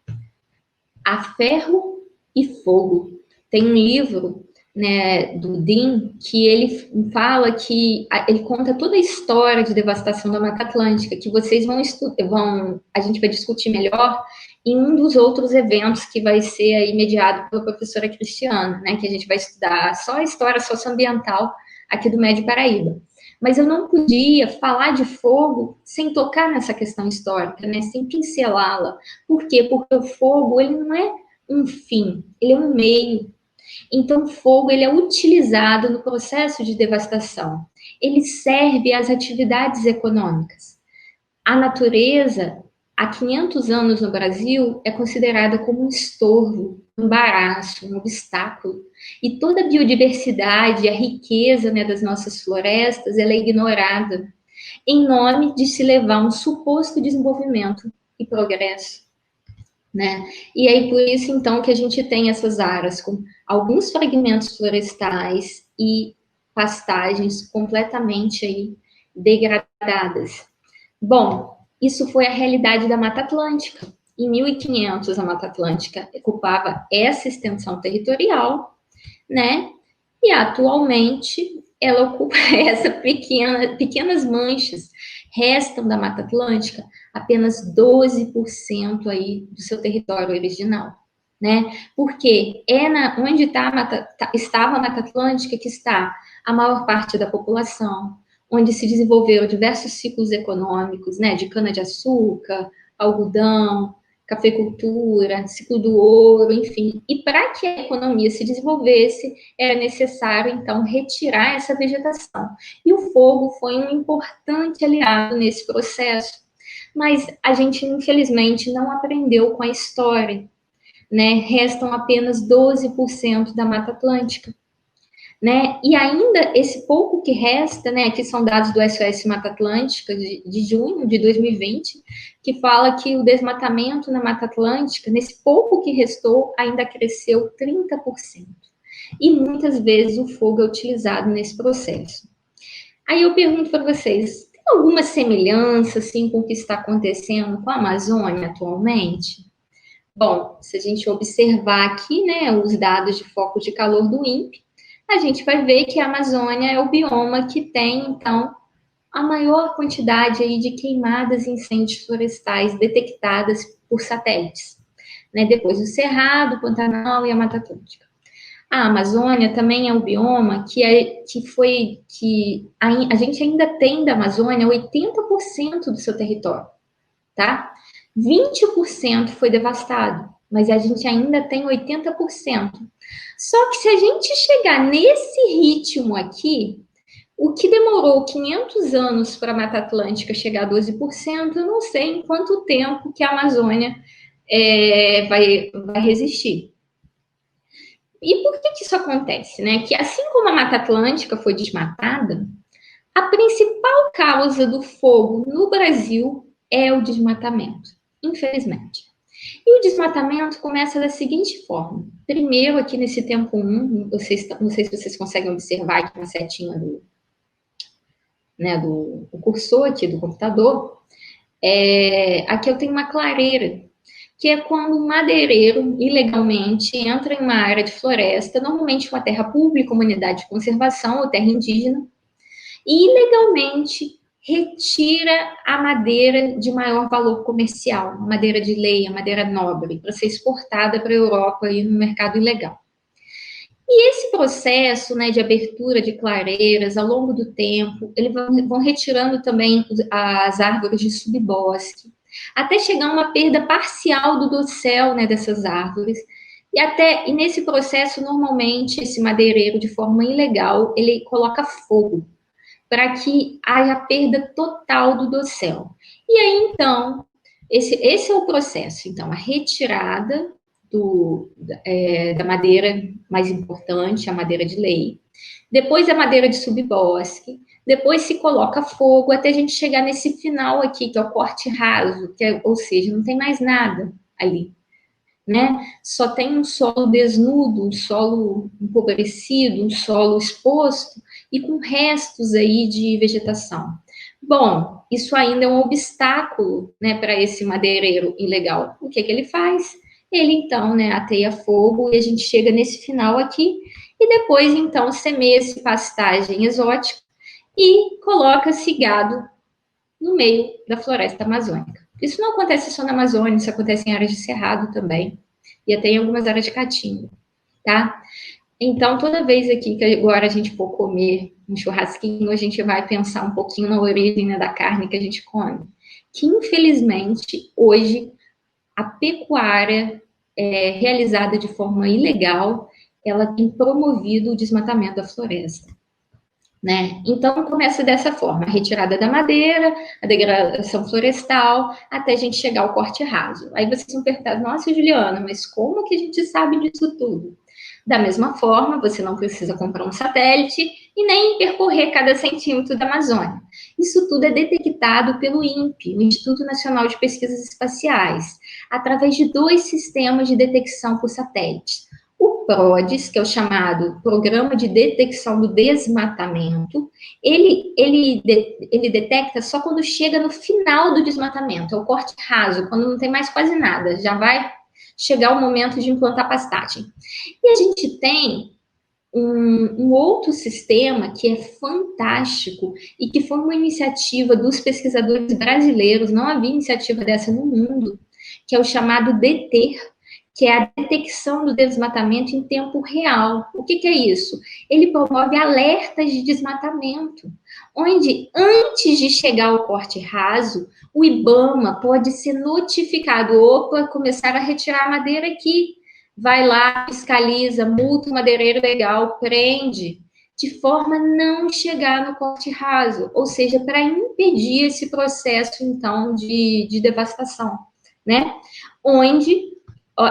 a ferro e fogo. Tem um livro, né, do Dean, que ele fala que ele conta toda a história de devastação da Mata Atlântica, que vocês a gente vai discutir melhor em um dos outros eventos que vai ser aí mediado pela professora Cristiana, né, que a gente vai estudar só a história socioambiental aqui do Médio Paraíba. Mas eu não podia falar de fogo sem tocar nessa questão histórica, né, sem pincelá-la. Por quê? Porque o fogo, ele não é um fim, ele é um meio. Então, o fogo ele é utilizado no processo de devastação. Ele serve às atividades econômicas. A natureza, há 500 anos no Brasil, é considerada como um estorvo, um embaraço, um obstáculo. E toda a biodiversidade, a riqueza, né, das nossas florestas, ela é ignorada em nome de se levar um suposto desenvolvimento e progresso. Né? E aí, por isso, então, que a gente tem essas áreas com alguns fragmentos florestais e pastagens completamente aí degradadas. Bom, isso foi a realidade da Mata Atlântica. Em 1500, a Mata Atlântica ocupava essa extensão territorial, né? E atualmente ela ocupa pequenas manchas. Restam da Mata Atlântica apenas 12% aí do seu território original, né? Porque onde estava a Mata Atlântica que está a maior parte da população, onde se desenvolveram diversos ciclos econômicos, né? De cana-de-açúcar, algodão, cafeicultura, ciclo do ouro, enfim. E para que a economia se desenvolvesse, era necessário, então, retirar essa vegetação. E o fogo foi um importante aliado nesse processo. Mas a gente, infelizmente, não aprendeu com a história, né? Restam apenas 12% da Mata Atlântica. Né? E ainda esse pouco que resta, né, que são dados do SOS Mata Atlântica de junho de 2020, que fala que o desmatamento na Mata Atlântica, nesse pouco que restou, ainda cresceu 30%. E muitas vezes o fogo é utilizado nesse processo. Aí eu pergunto para vocês, tem alguma semelhança assim, com o que está acontecendo com a Amazônia atualmente? Bom, se a gente observar aqui, né, os dados de foco de calor do INPE, a gente vai ver que a Amazônia é o bioma que tem, então, a maior quantidade aí de queimadas e incêndios florestais detectadas por satélites, né? Depois do Cerrado, o Pantanal e a Mata Atlântica. A Amazônia também é o bioma a gente ainda tem da Amazônia 80% do seu território, tá? 20% foi devastado, mas a gente ainda tem 80%. Só que se a gente chegar nesse ritmo aqui, o que demorou 500 anos para a Mata Atlântica chegar a 12%, eu não sei em quanto tempo que a Amazônia vai resistir. E por que isso acontece? Né? Que assim como a Mata Atlântica foi desmatada, a principal causa do fogo no Brasil é o desmatamento, infelizmente. E o desmatamento começa da seguinte forma. Primeiro, aqui nesse tempo 1, não sei se vocês conseguem observar aqui uma setinha do cursor aqui do computador. Aqui eu tenho uma clareira, que é quando um madeireiro, ilegalmente, entra em uma área de floresta, normalmente uma terra pública, uma unidade de conservação ou terra indígena, e ilegalmente retira a madeira de maior valor comercial, a madeira de lei, a madeira nobre, para ser exportada para a Europa e no mercado ilegal. E esse processo, né, de abertura de clareiras ao longo do tempo, eles vão retirando também as árvores de subbosque, até chegar a uma perda parcial do dossel, né, dessas árvores. E nesse processo, normalmente, esse madeireiro, de forma ilegal, ele coloca fogo para que haja perda total do dossel. E aí, então, esse é o processo. Então, a retirada da madeira mais importante, a madeira de lei. Depois a madeira de subbosque. Depois se coloca fogo até a gente chegar nesse final aqui, que é o corte raso, ou seja, não tem mais nada ali, né? Só tem um solo desnudo, um solo empobrecido, um solo exposto e com restos aí de vegetação. Bom, isso ainda é um obstáculo, né, para esse madeireiro ilegal. O que ele faz? Ele, então, né, ateia fogo e a gente chega nesse final aqui e depois, então, semeia-se pastagem exótica e coloca-se gado no meio da floresta amazônica. Isso não acontece só na Amazônia, isso acontece em áreas de cerrado também, e até em algumas áreas de caatinga, tá? Então, toda vez aqui que agora a gente for comer um churrasquinho, a gente vai pensar um pouquinho na origem, né, da carne que a gente come. Que, infelizmente, hoje, a pecuária realizada de forma ilegal, ela tem promovido o desmatamento da floresta. Né? Então, começa dessa forma, a retirada da madeira, a degradação florestal, até a gente chegar ao corte raso. Aí vocês vão perguntar, nossa, Juliana, mas como que a gente sabe disso tudo? Da mesma forma, você não precisa comprar um satélite e nem percorrer cada centímetro da Amazônia. Isso tudo é detectado pelo INPE, o Instituto Nacional de Pesquisas Espaciais, através de 2 sistemas de detecção por satélite. O PRODES, que é o chamado Programa de Detecção do Desmatamento, ele detecta só quando chega no final do desmatamento, é o corte raso, quando não tem mais quase nada, já vai chegar o momento de implantar pastagem. E a gente tem um outro sistema que é fantástico e que foi uma iniciativa dos pesquisadores brasileiros, não havia iniciativa dessa no mundo, que é o chamado DETER, que é a detecção do desmatamento em tempo real. O que é isso? Ele promove alertas de desmatamento, onde, antes de chegar ao corte raso, o IBAMA pode ser notificado, opa, começar a retirar a madeira aqui, vai lá, fiscaliza, multa o madeireiro legal, prende, de forma a não chegar no corte raso, ou seja, para impedir esse processo, então, de devastação, né?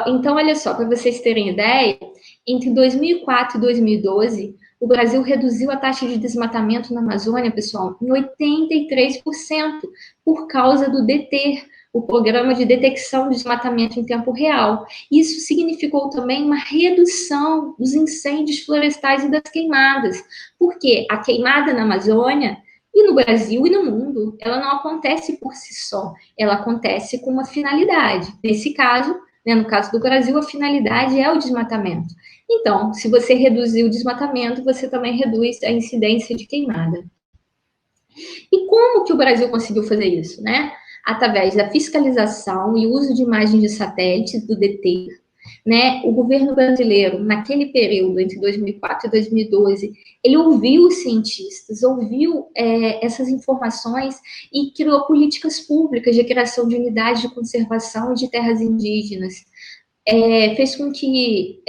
Então, olha só, para vocês terem ideia, entre 2004 e 2012, o Brasil reduziu a taxa de desmatamento na Amazônia, pessoal, em 83%, por causa do DETER, o Programa de Detecção do Desmatamento em Tempo Real. Isso significou também uma redução dos incêndios florestais e das queimadas, porque a queimada na Amazônia, e no Brasil e no mundo, ela não acontece por si só, ela acontece com uma finalidade. Nesse caso, né, no caso do Brasil, a finalidade é o desmatamento. Então, se você reduzir o desmatamento, você também reduz a incidência de queimada. E como que o Brasil conseguiu fazer isso, né? Através da fiscalização e uso de imagens de satélites do DETER, né? O governo brasileiro, naquele período, entre 2004 e 2012, ele ouviu os cientistas, ouviu essas informações e criou políticas públicas de criação de unidades de conservação de terras indígenas. Fez com que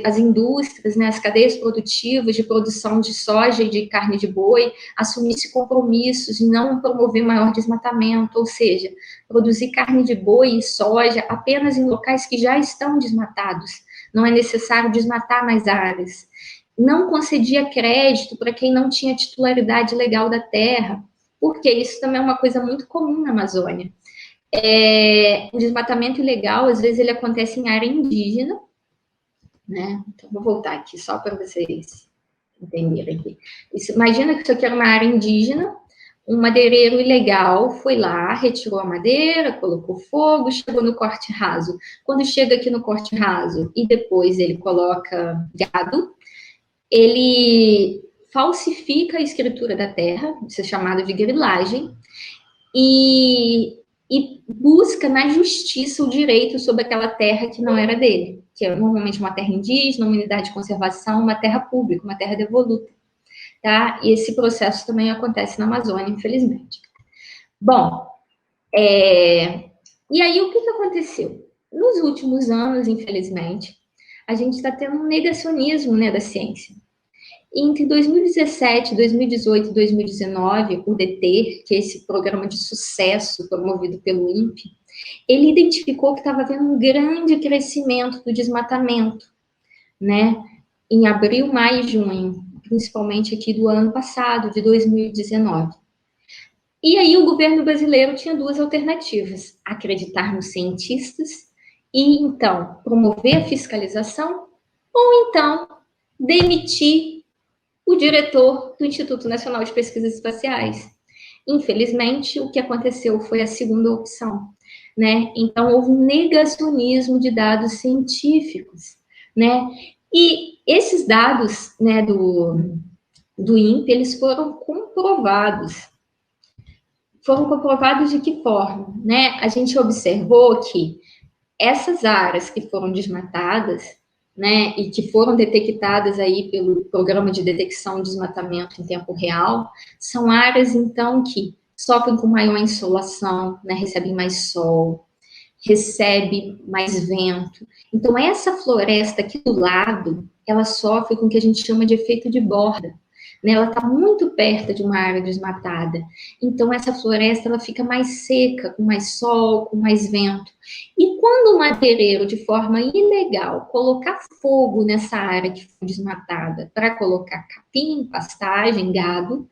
as indústrias, né, as cadeias produtivas de produção de soja e de carne de boi assumissem compromissos em não promover maior desmatamento, ou seja, produzir carne de boi e soja apenas em locais que já estão desmatados, não é necessário desmatar mais áreas. Não concedia crédito para quem não tinha titularidade legal da terra, porque isso também é uma coisa muito comum na Amazônia. O desmatamento ilegal, às vezes, ele acontece em área indígena, né? Então, vou voltar aqui só para vocês entenderem aqui. Imagina que isso aqui era uma área indígena, um madeireiro ilegal foi lá, retirou a madeira, colocou fogo, chegou no corte raso. Quando chega aqui no corte raso e depois ele coloca gado, ele falsifica a escritura da terra, isso é chamado de grilagem, e e busca na justiça o direito sobre aquela terra que não era dele, que é normalmente uma terra indígena, uma unidade de conservação, uma terra pública, uma terra devoluta, tá? E esse processo também acontece na Amazônia, infelizmente. Bom, e aí o que aconteceu? Nos últimos anos, infelizmente, a gente está tendo um negacionismo, né, da ciência. Entre 2017, 2018 e 2019, o DETER, que é esse programa de sucesso promovido pelo INPE, ele identificou que estava havendo um grande crescimento do desmatamento, né? Em abril, maio e junho, principalmente aqui do ano passado, de 2019. E aí o governo brasileiro tinha duas alternativas: acreditar nos cientistas e, então, promover a fiscalização, ou então demitir o diretor do Instituto Nacional de Pesquisas Espaciais. Infelizmente, o que aconteceu foi a segunda opção, né? Então, houve um negacionismo de dados científicos, né? E esses dados, né, do INPE, eles foram comprovados. Foram comprovados de que forma, né? A gente observou que essas áreas que foram desmatadas, né, e que foram detectadas aí pelo Programa de Detecção de Desmatamento em Tempo Real, são áreas, então, que sofrem com maior insolação, né, recebem mais sol, recebe mais vento. Então, essa floresta aqui do lado, ela sofre com o que a gente chama de efeito de borda, né? Ela está muito perto de uma área desmatada. Então, essa floresta ela fica mais seca, com mais sol, com mais vento. E quando o madeireiro, de forma ilegal, colocar fogo nessa área que foi desmatada para colocar capim, pastagem, gado,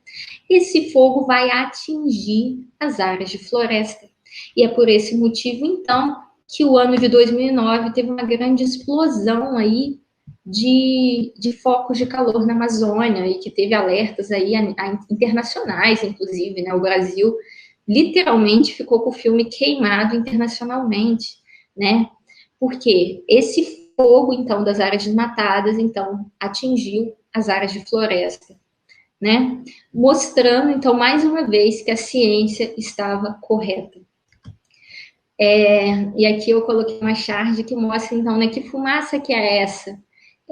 esse fogo vai atingir as áreas de floresta. E é por esse motivo, então, que o ano de 2009 teve uma grande explosão aí de focos de calor na Amazônia e que teve alertas aí internacionais, inclusive, né? O Brasil literalmente ficou com o filme queimado internacionalmente, né? Porque esse fogo, então, das áreas desmatadas, então, atingiu as áreas de floresta, né? Mostrando, então, mais uma vez que a ciência estava correta. E aqui eu coloquei uma charge que mostra, então, né, que fumaça que é essa?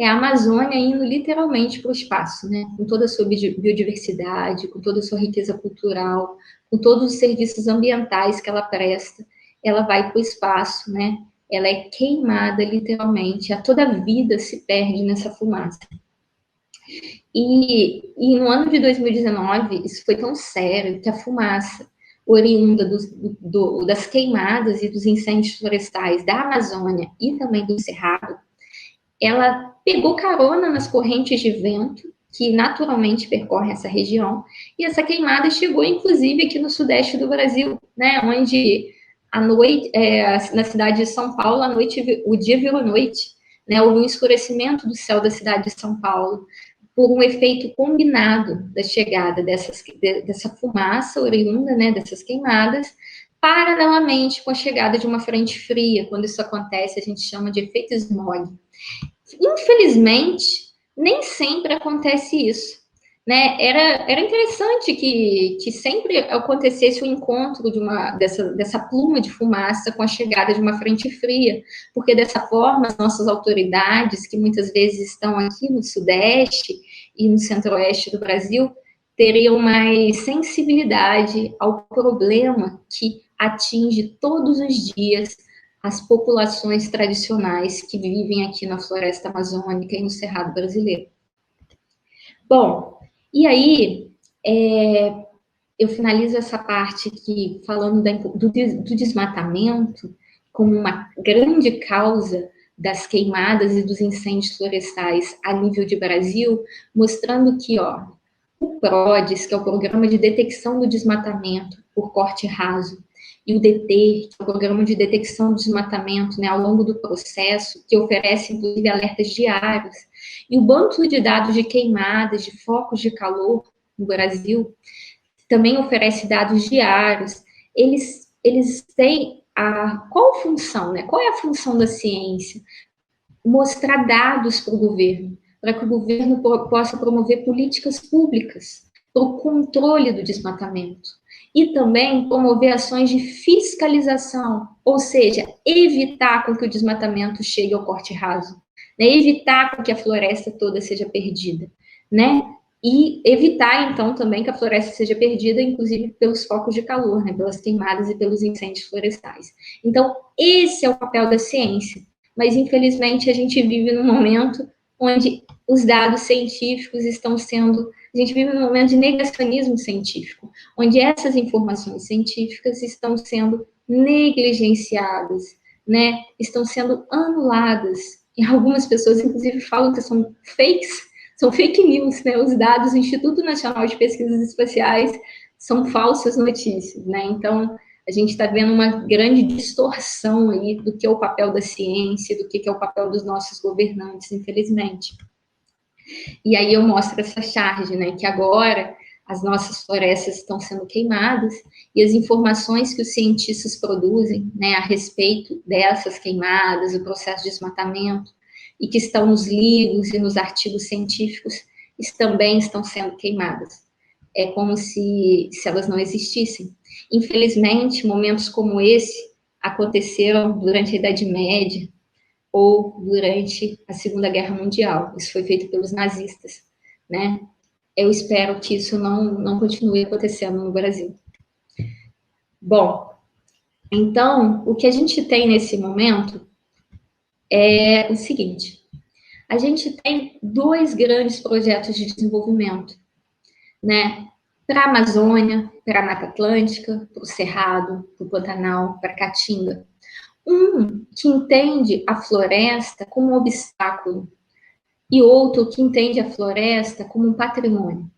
É a Amazônia indo literalmente para o espaço, né? Com toda a sua biodiversidade, com toda a sua riqueza cultural, com todos os serviços ambientais que ela presta, ela vai para o espaço, né? Ela é queimada literalmente, a toda a vida se perde nessa fumaça. E no ano de 2019, isso foi tão sério que a fumaça oriunda das queimadas e dos incêndios florestais da Amazônia e também do Cerrado, ela pegou carona nas correntes de vento que naturalmente percorrem essa região, e essa queimada chegou, inclusive, aqui no sudeste do Brasil, né, onde à noite, na cidade de São Paulo, à noite, o dia virou noite, né, houve um escurecimento do céu da cidade de São Paulo, por um efeito combinado da chegada dessa fumaça oriunda, né, dessas queimadas, paralelamente com a chegada de uma frente fria. Quando isso acontece, a gente chama de efeito smog. Infelizmente, nem sempre acontece isso, né? Era interessante que sempre acontecesse o encontro dessa pluma de fumaça com a chegada de uma frente fria, porque dessa forma as nossas autoridades, que muitas vezes estão aqui no Sudeste e no Centro-Oeste do Brasil, teriam mais sensibilidade ao problema que atinge todos os dias as populações tradicionais que vivem aqui na floresta amazônica e no Cerrado brasileiro. Bom, e aí eu finalizo essa parte aqui falando do desmatamento como uma grande causa das queimadas e dos incêndios florestais a nível de Brasil, mostrando que, o PRODES, que é o Programa de Detecção do Desmatamento por Corte Raso, e o DETER, que é o Programa de Detecção do Desmatamento, né, ao longo do processo, que oferece, inclusive, alertas diários, e o Banco de Dados de Queimadas, de Focos de Calor no Brasil, também oferece dados diários. Eles têm qual função, né? Qual é a função da ciência? Mostrar dados para o governo, para que o governo possa promover políticas públicas para o controle do desmatamento. e também promover ações de fiscalização, ou seja, evitar com que o desmatamento chegue ao corte raso, né? Evitar com que a floresta toda seja perdida, né? E evitar, então, também que a floresta seja perdida, inclusive pelos focos de calor, né? Pelas queimadas e pelos incêndios florestais. Então, esse é o papel da ciência, mas infelizmente a gente vive num momento onde os dados científicos estão sendo... A gente vive num momento de negacionismo científico, onde essas informações científicas estão sendo negligenciadas, né? Estão sendo anuladas. E algumas pessoas, inclusive, falam que são fake news, né? Os dados do Instituto Nacional de Pesquisas Espaciais são falsas notícias, né? Então, a gente está vendo uma grande distorção aí do que é o papel da ciência, do que é o papel dos nossos governantes, infelizmente. E aí eu mostro essa charge, né, que agora as nossas florestas estão sendo queimadas e as informações que os cientistas produzem, né, a respeito dessas queimadas, o processo de desmatamento, e que estão nos livros e nos artigos científicos, também estão sendo queimadas. É como se elas não existissem. Infelizmente, momentos como esse aconteceram durante a Idade Média, ou durante a Segunda Guerra Mundial. Isso foi feito pelos nazistas, né? Eu espero que isso não continue acontecendo no Brasil. Bom, então, o que a gente tem nesse momento é o seguinte: a gente tem 2 grandes projetos de desenvolvimento, né? Para a Amazônia, para a Mata Atlântica, para o Cerrado, para o Pantanal, para a Caatinga. Um que entende a floresta como um obstáculo e outro que entende a floresta como um patrimônio.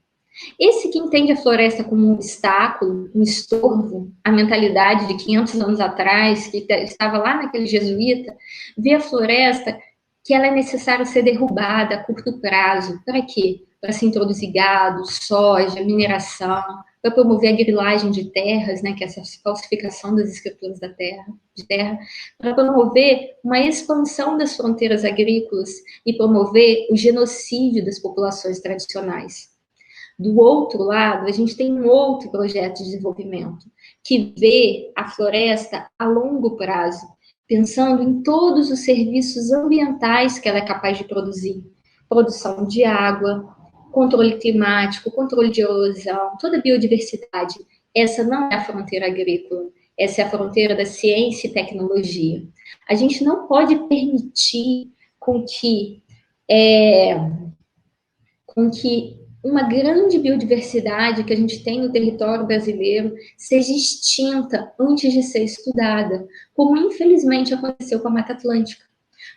Esse que entende a floresta como um obstáculo, um estorvo, a mentalidade de 500 anos atrás, que estava lá naquele jesuíta, vê a floresta que ela é necessário ser derrubada a curto prazo. Para quê? Para se introduzir gado, soja, mineração, para promover a grilagem de terras, né, que é essa falsificação das escrituras da terra, para promover uma expansão das fronteiras agrícolas e promover o genocídio das populações tradicionais. Do outro lado, a gente tem um outro projeto de desenvolvimento que vê a floresta a longo prazo, pensando em todos os serviços ambientais que ela é capaz de produzir. Produção de água, controle climático, controle de erosão, toda a biodiversidade. Essa não é a fronteira agrícola, essa é a fronteira da ciência e tecnologia. A gente não pode permitir com que uma grande biodiversidade que a gente tem no território brasileiro seja extinta antes de ser estudada, como infelizmente aconteceu com a Mata Atlântica.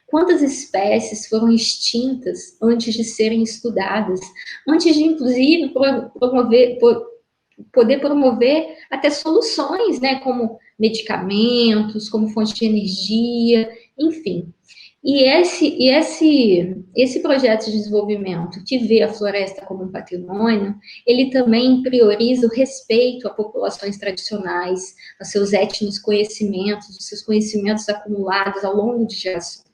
Quantas espécies foram extintas antes de serem estudadas, antes de, inclusive, poder promover até soluções, né, como medicamentos, como fonte de energia, enfim. E esse projeto de desenvolvimento que vê a floresta como um patrimônio, ele também prioriza o respeito a populações tradicionais, a seus étnicos conhecimentos, os seus conhecimentos acumulados ao longo de gerações,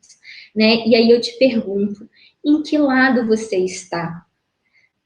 né? E aí eu te pergunto, em que lado você está?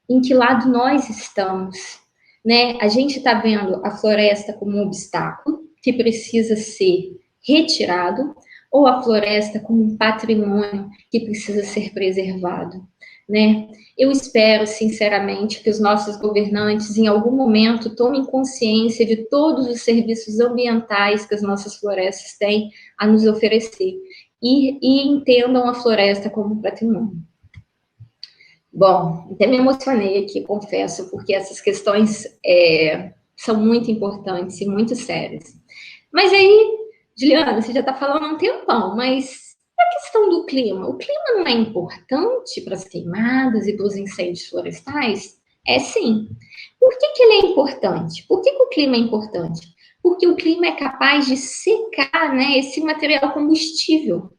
Em que lado nós estamos? Né? A gente está vendo a floresta como um obstáculo que precisa ser retirado, ou a floresta como um patrimônio que precisa ser preservado, né? Eu espero, sinceramente, que os nossos governantes, em algum momento, tomem consciência de todos os serviços ambientais que as nossas florestas têm a nos oferecer e entendam a floresta como um patrimônio. Bom, até me emocionei aqui, confesso, porque essas questões são muito importantes e muito sérias. Mas aí, Juliana, você já está falando há um tempão, mas a questão do clima? O clima não é importante para as queimadas e para os incêndios florestais? É sim. Por que ele é importante? Por que o clima é importante? Porque o clima é capaz de secar, né, esse material combustível.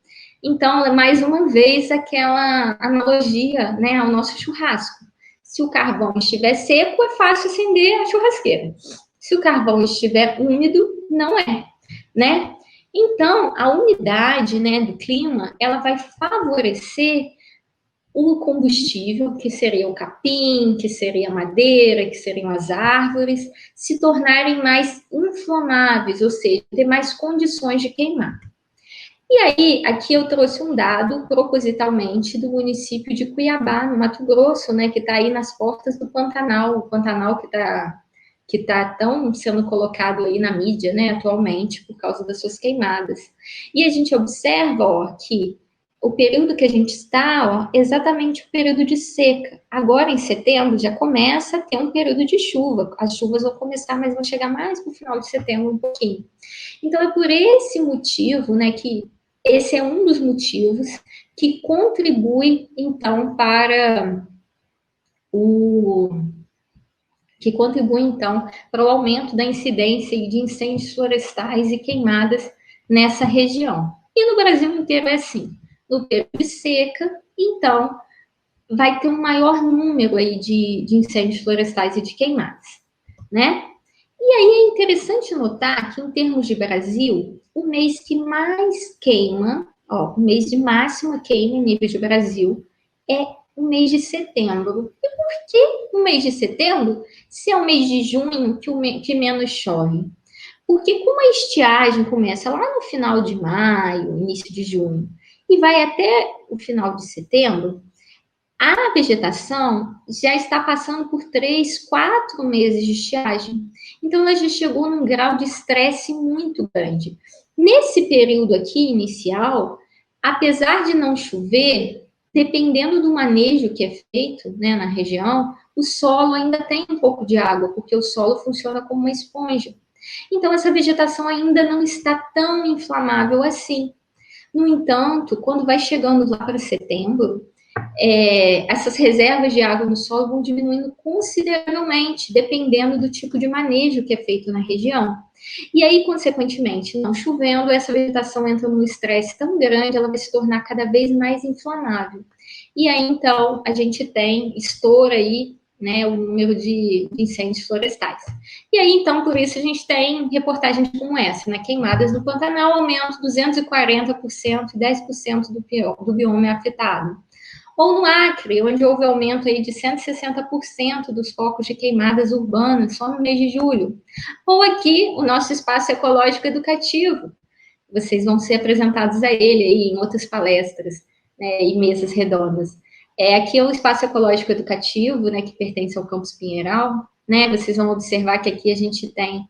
Então, mais uma vez, aquela analogia, né, ao nosso churrasco. Se o carvão estiver seco, é fácil acender a churrasqueira. Se o carvão estiver úmido, não é, né? Então, a umidade, né, do clima, ela vai favorecer o combustível, que seria o capim, que seria a madeira, que seriam as árvores, se tornarem mais inflamáveis, ou seja, ter mais condições de queimar. E aí, aqui eu trouxe um dado propositalmente do município de Cuiabá, no Mato Grosso, né, que está aí nas portas do Pantanal, o Pantanal que tá tão sendo colocado aí na mídia, né, atualmente, por causa das suas queimadas. E a gente observa, ó, que o período que a gente está, ó, exatamente o período de seca. Agora, em setembro, já começa a ter um período de chuva. As chuvas vão começar, mas vão chegar mais para o final de setembro um pouquinho. Então, é por esse motivo, né, que esse é um dos motivos que contribui, então, para o aumento da incidência de incêndios florestais e queimadas nessa região. E no Brasil inteiro é assim. No período de seca, então, vai ter um maior número aí de incêndios florestais e de queimadas, né? E aí é interessante notar que, em termos de Brasil, o mês que mais queima, ó, o mês de máxima queima em nível de Brasil é o mês de setembro. E por que o mês de setembro, se é o mês de junho que menos chove? Porque como a estiagem começa lá no final de maio, início de junho, e vai até o final de setembro, a vegetação já está passando por 3, 4 meses de estiagem. Então, ela já chegou num grau de estresse muito grande. Nesse período aqui, inicial, apesar de não chover, dependendo do manejo que é feito, né, na região, o solo ainda tem um pouco de água, porque o solo funciona como uma esponja. Então, essa vegetação ainda não está tão inflamável assim. No entanto, quando vai chegando lá para setembro, essas reservas de água no solo vão diminuindo consideravelmente, dependendo do tipo de manejo que é feito na região. E aí, consequentemente, não chovendo, essa vegetação entra num estresse tão grande, ela vai se tornar cada vez mais inflamável. E aí, então, a gente estoura aí, né, o número de incêndios florestais. E aí, então, por isso a gente tem reportagens como essa, né, queimadas no Pantanal, aumento 240%, 10% do bioma é afetado. Ou no Acre, onde houve aumento aí de 160% dos focos de queimadas urbanas só no mês de julho. Ou aqui, o nosso espaço ecológico educativo. Vocês vão ser apresentados a ele aí em outras palestras, né, e mesas redondas. Aqui é o espaço ecológico educativo, né, que pertence ao Campus Pinheiral. Né, vocês vão observar que aqui a gente tem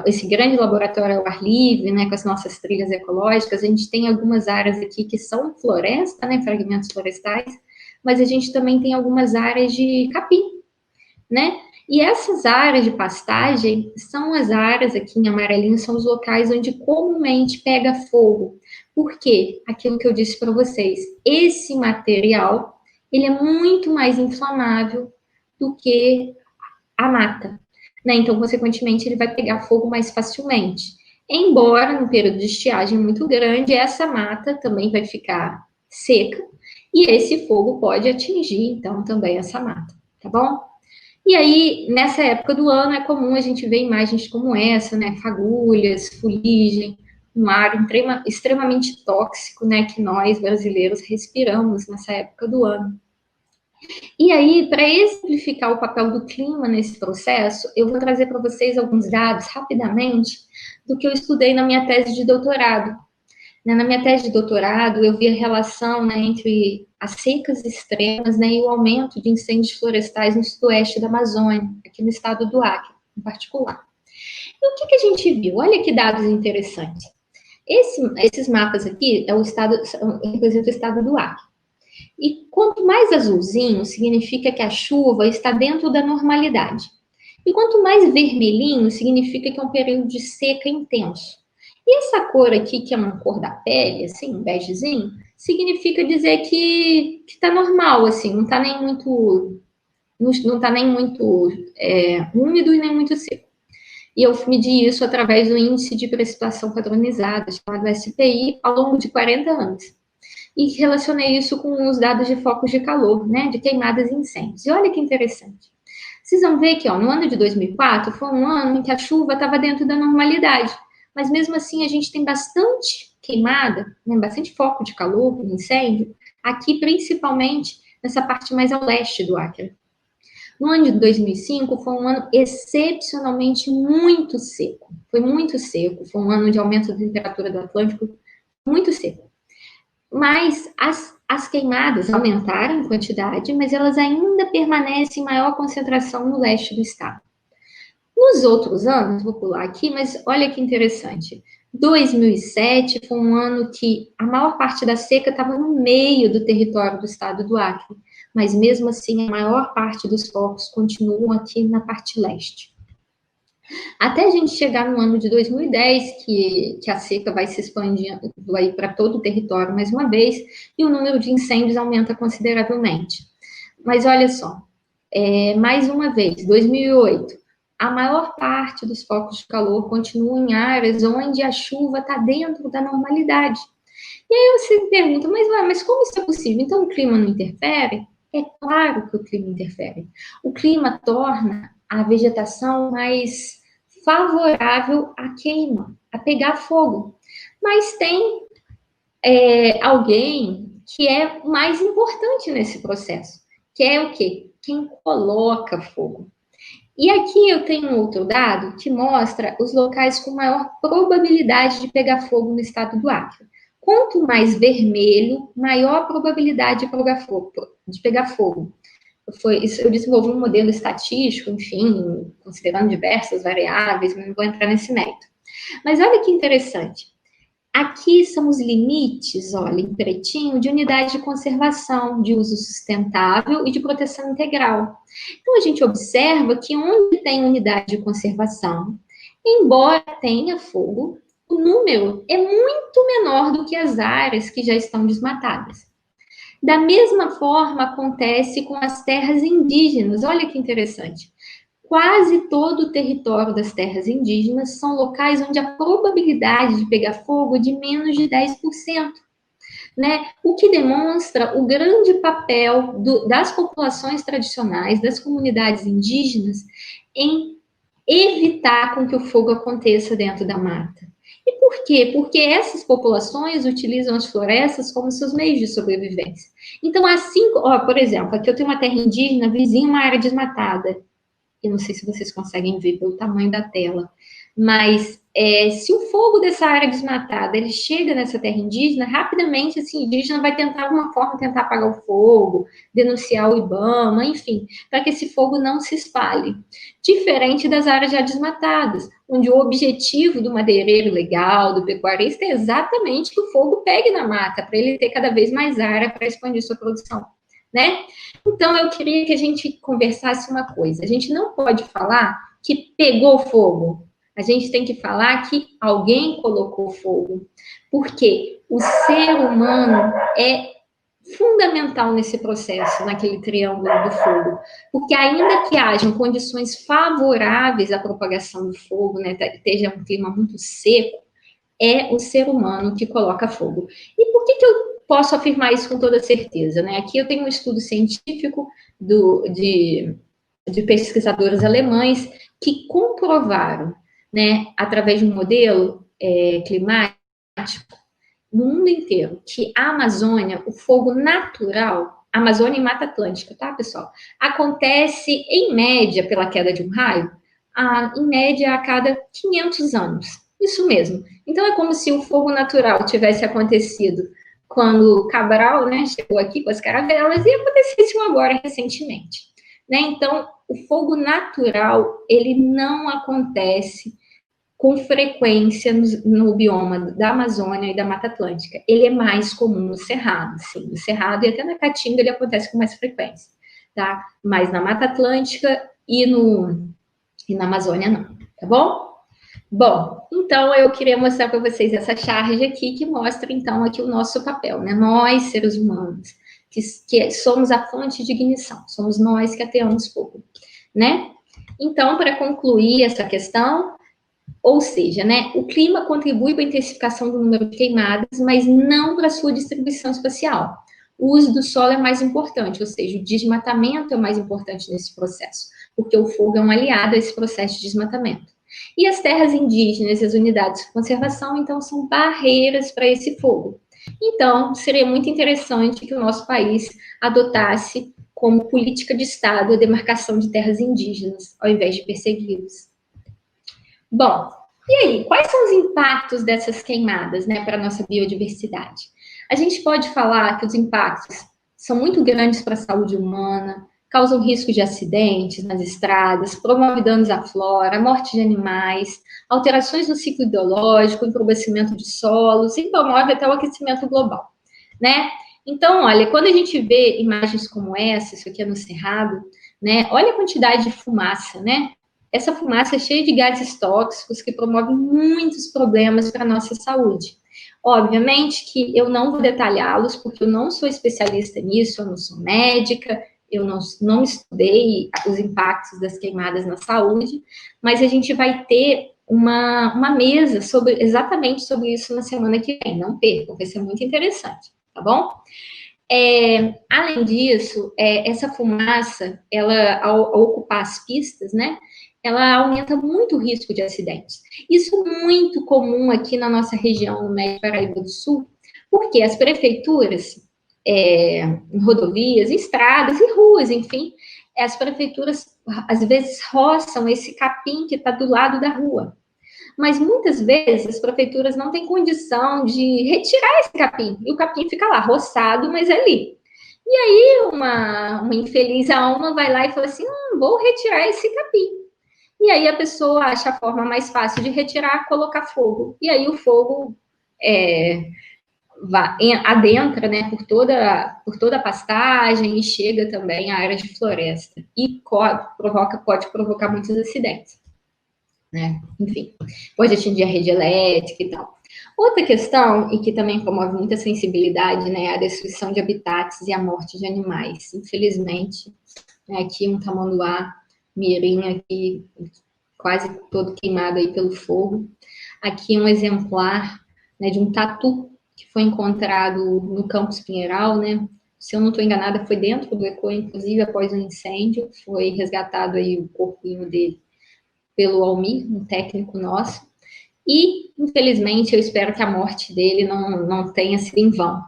esse grande laboratório ao ar livre, né, com as nossas trilhas ecológicas. A gente tem algumas áreas aqui que são floresta, né, fragmentos florestais, mas a gente também tem algumas áreas de capim, né? E essas áreas de pastagem são as áreas aqui em amarelinho, são os locais onde comumente pega fogo. Por quê? Aquilo que eu disse para vocês, esse material, ele é muito mais inflamável do que a mata. Né? Então, consequentemente, ele vai pegar fogo mais facilmente. Embora, no período de estiagem muito grande, essa mata também vai ficar seca, e esse fogo pode atingir, então, também essa mata, tá bom? E aí, nessa época do ano, é comum a gente ver imagens como essa, né? Fagulhas, fuligem, um ar extremamente tóxico, né? Que nós, brasileiros, respiramos nessa época do ano. E aí, para exemplificar o papel do clima nesse processo, eu vou trazer para vocês alguns dados, rapidamente, do que eu estudei na minha tese de doutorado. Na minha tese de doutorado, eu vi a relação, né, entre as secas extremas, né, e o aumento de incêndios florestais no sudoeste da Amazônia, aqui no estado do Acre, em particular. E o que a gente viu? Olha que dados interessantes. Esses mapas aqui representam o estado do Acre. E quanto mais azulzinho, significa que a chuva está dentro da normalidade. E quanto mais vermelhinho, significa que é um período de seca intenso. E essa cor aqui, que é uma cor da pele, assim, um begezinho, significa dizer que está normal, assim, não está nem muito úmido e nem muito seco. E eu medi isso através do índice de precipitação padronizada, chamado SPI, ao longo de 40 anos. E relacionei isso com os dados de focos de calor, né, de queimadas e incêndios. E olha que interessante. Vocês vão ver que, ó, no ano de 2004, foi um ano em que a chuva estava dentro da normalidade. Mas mesmo assim, a gente tem bastante queimada, né, bastante foco de calor, incêndio, aqui principalmente nessa parte mais ao leste do Acre. No ano de 2005 foi um ano excepcionalmente muito seco. Foi muito seco, foi um ano de aumento da temperatura do Atlântico, muito seco. Mas as queimadas aumentaram em quantidade, mas elas ainda permanecem em maior concentração no leste do estado. Nos outros anos, vou pular aqui, mas olha que interessante. 2007 foi um ano que a maior parte da seca estava no meio do território do estado do Acre, mas mesmo assim a maior parte dos focos continuam aqui na parte leste. Até a gente chegar no ano de 2010, que a seca vai se expandindo, vai para todo o território mais uma vez, e o número de incêndios aumenta consideravelmente. Mas olha só, mais uma vez, 2008, a maior parte dos focos de calor continuam em áreas onde a chuva está dentro da normalidade. E aí você me pergunta, mas como isso é possível? Então o clima não interfere? É claro que o clima interfere. O clima torna a vegetação mais favorável à queima, a pegar fogo. Mas tem alguém que é mais importante nesse processo, que é o quê? Quem coloca fogo. E aqui eu tenho um outro dado que mostra os locais com maior probabilidade de pegar fogo no estado do Acre. Quanto mais vermelho, maior a probabilidade de pegar fogo. Eu desenvolvi um modelo estatístico, enfim, considerando diversas variáveis, mas não vou entrar nesse mérito. Mas olha que interessante. Aqui são os limites, olha, em pretinho, de unidade de conservação, de uso sustentável e de proteção integral. Então, a gente observa que onde tem unidade de conservação, embora tenha fogo, o número é muito menor do que as áreas que já estão desmatadas. Da mesma forma, acontece com as terras indígenas. Olha que interessante. Quase todo o território das terras indígenas são locais onde a probabilidade de pegar fogo é de menos de 10%, né? O que demonstra o grande papel das populações tradicionais, das comunidades indígenas, em evitar com que o fogo aconteça dentro da mata. E por quê? Porque essas populações utilizam as florestas como seus meios de sobrevivência. Então, por exemplo, aqui eu tenho uma terra indígena, vizinha uma área desmatada. Eu não sei se vocês conseguem ver pelo tamanho da tela, mas se o fogo dessa área desmatada ele chega nessa terra indígena, rapidamente esse indígena vai tentar, de alguma forma, tentar apagar o fogo, denunciar o IBAMA, enfim, para que esse fogo não se espalhe. Diferente das áreas já desmatadas, onde o objetivo do madeireiro legal, do pecuarista, é exatamente que o fogo pegue na mata, para ele ter cada vez mais área para expandir sua produção, né? Então, eu queria que a gente conversasse uma coisa. A gente não pode falar que pegou fogo. A gente tem que falar que alguém colocou fogo. Porque o ser humano é fundamental nesse processo, naquele triângulo do fogo. Porque ainda que hajam condições favoráveis à propagação do fogo, né, esteja um clima muito seco, é o ser humano que coloca fogo. E por que eu posso afirmar isso com toda certeza, né? Aqui eu tenho um estudo científico de pesquisadores alemães que comprovaram, né, através de um modelo climático no mundo inteiro, que a Amazônia, o fogo natural, Amazônia e Mata Atlântica, tá, pessoal? Acontece, em média, pela queda de um raio, em média, a cada 500 anos. Isso mesmo. Então, é como se o fogo natural tivesse acontecido quando Cabral, né, chegou aqui com as caravelas, e acontecesse agora, recentemente. Né? Então, o fogo natural, ele não acontece com frequência no bioma da Amazônia e da Mata Atlântica. Ele é mais comum no Cerrado, sim. No Cerrado e até na Caatinga ele acontece com mais frequência, tá? Mas na Mata Atlântica e na Amazônia não, tá bom? Bom, então eu queria mostrar para vocês essa charge aqui, que mostra, então, aqui o nosso papel, né? Nós, seres humanos, que somos a fonte de ignição, somos nós que ateamos fogo, né? Então, para concluir essa questão, ou seja, né, o clima contribui para a intensificação do número de queimadas, mas não para a sua distribuição espacial. O uso do solo é mais importante, ou seja, o desmatamento é o mais importante nesse processo, porque o fogo é um aliado a esse processo de desmatamento. E as terras indígenas e as unidades de conservação, então, são barreiras para esse fogo. Então, seria muito interessante que o nosso país adotasse como política de Estado a demarcação de terras indígenas, ao invés de persegui-los. Bom, e aí, quais são os impactos dessas queimadas, né, para a nossa biodiversidade? A gente pode falar que os impactos são muito grandes para a saúde humana, causam risco de acidentes nas estradas, promovem danos à flora, morte de animais, alterações no ciclo hidrológico, empobrecimento de solos e promove até o aquecimento global, né? Então, olha, quando a gente vê imagens como essa, isso aqui é no Cerrado, né? Olha a quantidade de fumaça, né? Essa fumaça é cheia de gases tóxicos que promovem muitos problemas para a nossa saúde. Obviamente que eu não vou detalhá-los, porque eu não sou especialista nisso, eu não sou médica, eu não estudei os impactos das queimadas na saúde, mas a gente vai ter uma mesa exatamente sobre isso na semana que vem. Não percam, vai ser muito interessante, tá bom? Além disso, essa fumaça, ela, ao ocupar as pistas, né, ela aumenta muito o risco de acidentes. Isso é muito comum aqui na nossa região, no Médio Paraíba do Sul, porque as prefeituras, em rodovias, estradas e ruas, enfim, as prefeituras, às vezes, roçam esse capim que está do lado da rua. Mas, muitas vezes, as prefeituras não têm condição de retirar esse capim, e o capim fica lá, roçado, mas é ali. E aí, uma infeliz alma vai lá e fala assim, vou retirar esse capim. E aí a pessoa acha a forma mais fácil de retirar, colocar fogo. E aí o fogo adentra, né, por toda a pastagem e chega também à área de floresta. E pode provocar muitos acidentes, né? Enfim, pode atingir a rede elétrica e tal. Outra questão, e que também promove muita sensibilidade, né, é a destruição de habitats e a morte de animais. Infelizmente, aqui um tamanduá mirim aqui, quase todo queimado aí pelo fogo. Aqui um exemplar, né, de um tatu que foi encontrado no Campus Pinheiral, né? Se eu não estou enganada, foi dentro do ECOI, inclusive após um incêndio, foi resgatado aí o corpinho dele pelo Almir, um técnico nosso. E, infelizmente, eu espero que a morte dele não tenha sido em vão.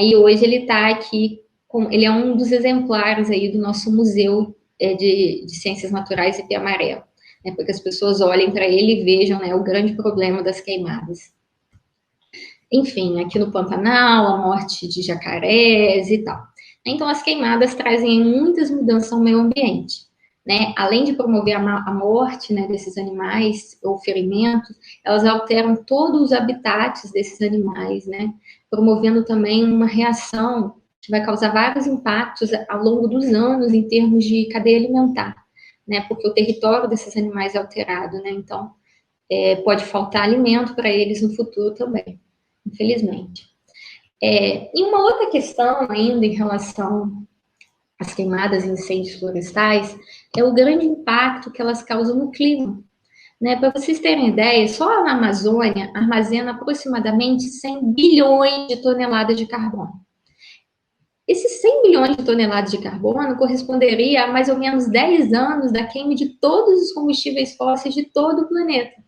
E hoje ele está aqui, ele é um dos exemplares aí do nosso museu de Ciências Naturais Ipê Amarelo, né, para que as pessoas olhem para ele e vejam, né, o grande problema das queimadas. Enfim, aqui no Pantanal, a morte de jacarés e tal. Então, as queimadas trazem muitas mudanças ao meio ambiente, né? Além de promover a morte, né, desses animais ou ferimentos, elas alteram todos os habitats desses animais, né? Promovendo também uma reação que vai causar vários impactos ao longo dos anos em termos de cadeia alimentar, né? Porque o território desses animais é alterado, né? Então, pode faltar alimento para eles no futuro também, infelizmente. E uma outra questão ainda em relação às queimadas e incêndios florestais é o grande impacto que elas causam no clima, né? Para vocês terem ideia, só a Amazônia armazena aproximadamente 100 bilhões de toneladas de carbono. Esses 100 bilhões de toneladas de carbono corresponderia a mais ou menos 10 anos da queima de todos os combustíveis fósseis de todo o planeta.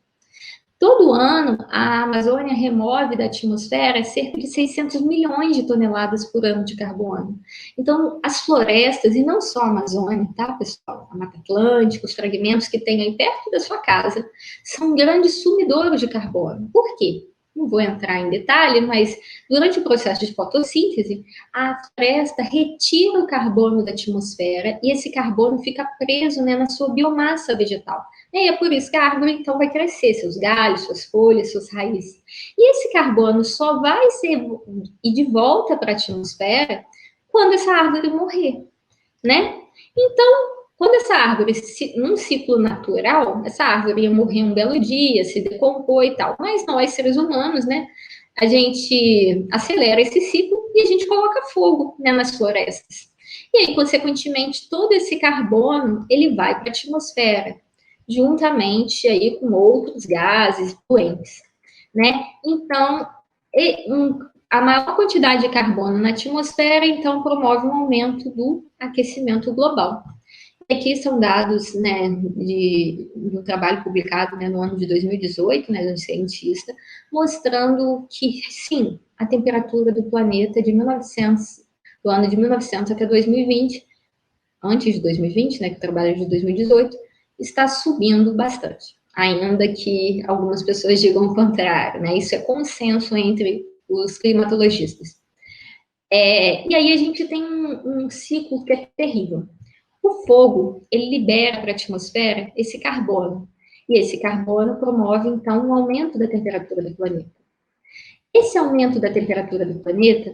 Todo ano, a Amazônia remove da atmosfera cerca de 600 milhões de toneladas por ano de carbono. Então, as florestas, e não só a Amazônia, tá, pessoal? A Mata Atlântica, os fragmentos que tem aí perto da sua casa, são grandes sumidouros de carbono. Por quê? Não vou entrar em detalhe, mas durante o processo de fotossíntese, a floresta retira o carbono da atmosfera e esse carbono fica preso, né, na sua biomassa vegetal. E é por isso que a árvore, então, vai crescer, seus galhos, suas folhas, suas raízes. E esse carbono só vai ir de volta para a atmosfera quando essa árvore morrer, né? Então, quando essa árvore, num ciclo natural, essa árvore ia morrer um belo dia, se decompor e tal. Mas nós, seres humanos, né, a gente acelera esse ciclo e a gente coloca fogo, né, nas florestas. E aí, consequentemente, todo esse carbono, ele vai para a atmosfera, juntamente aí com outros gases poluentes, né? Então, a maior quantidade de carbono na atmosfera, então, promove um aumento do aquecimento global. aqui são dados, né, de um trabalho publicado, né, no ano de 2018, né, de um cientista, mostrando que, sim, a temperatura do planeta do ano de 1900 até 2020, antes de 2020, né, que o trabalho é de 2018, está subindo bastante. Ainda que algumas pessoas digam o contrário, né? Isso é consenso entre os climatologistas. E aí a gente tem um ciclo que é terrível. O fogo, ele libera para a atmosfera esse carbono. E esse carbono promove, então, um aumento da temperatura do planeta. Esse aumento da temperatura do planeta,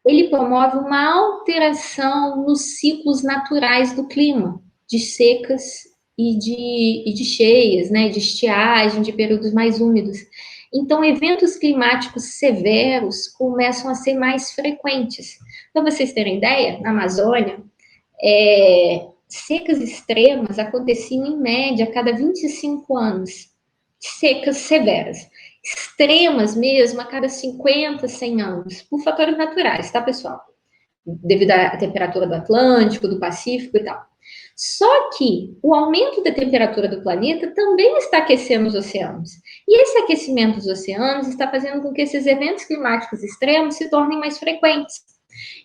ele promove uma alteração nos ciclos naturais do clima, de secas e de cheias, né, de estiagem, de períodos mais úmidos. Então, eventos climáticos severos começam a ser mais frequentes. Para vocês terem ideia, na Amazônia, secas extremas aconteciam em média a cada 25 anos. Secas severas. Extremas mesmo a cada 50, 100 anos, por fatores naturais, tá, pessoal? Devido à temperatura do Atlântico, do Pacífico e tal. Só que o aumento da temperatura do planeta também está aquecendo os oceanos. E esse aquecimento dos oceanos está fazendo com que esses eventos climáticos extremos se tornem mais frequentes.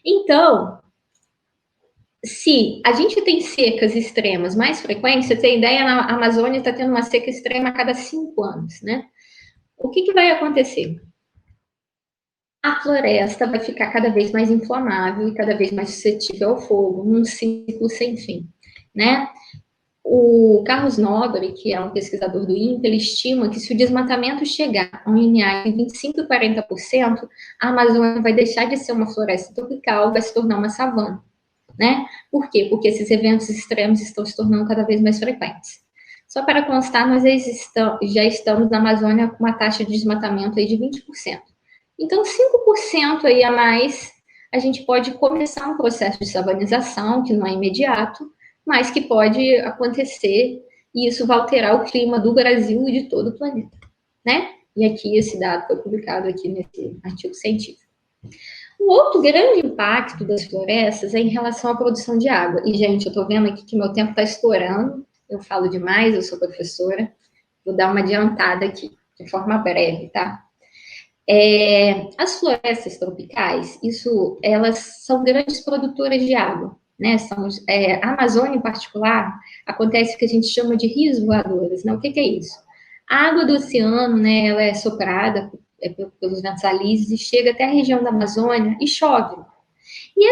Então, se a gente tem secas extremas mais frequentes, você tem ideia, na Amazônia está tendo uma seca extrema a cada 5 anos, né? O que vai acontecer? A floresta vai ficar cada vez mais inflamável e cada vez mais suscetível ao fogo, num ciclo sem fim, né? O Carlos Nobre, que é um pesquisador do INPE, ele estima que se o desmatamento chegar a um limiar de 25% e 40%, a Amazônia vai deixar de ser uma floresta tropical, vai se tornar uma savana, né? Por quê? Porque esses eventos extremos estão se tornando cada vez mais frequentes. Só para constar, nós já estamos na Amazônia com uma taxa de desmatamento aí de 20%. Então, 5% aí a mais, a gente pode começar um processo de savanização, que não é imediato, mas que pode acontecer, e isso vai alterar o clima do Brasil e de todo o planeta, né? E aqui esse dado foi publicado aqui nesse artigo científico. Um outro grande impacto das florestas é em relação à produção de água. E, gente, eu estou vendo aqui que meu tempo está estourando, eu falo demais, eu sou professora, vou dar uma adiantada aqui, de forma breve, tá? As florestas tropicais, elas são grandes produtoras de água, né? A Amazônia, em particular, acontece o que a gente chama de rios voadores, né? O que é isso? A água do oceano, né, ela é soprada pelos ventos alísios e chega até a região da Amazônia e chove. E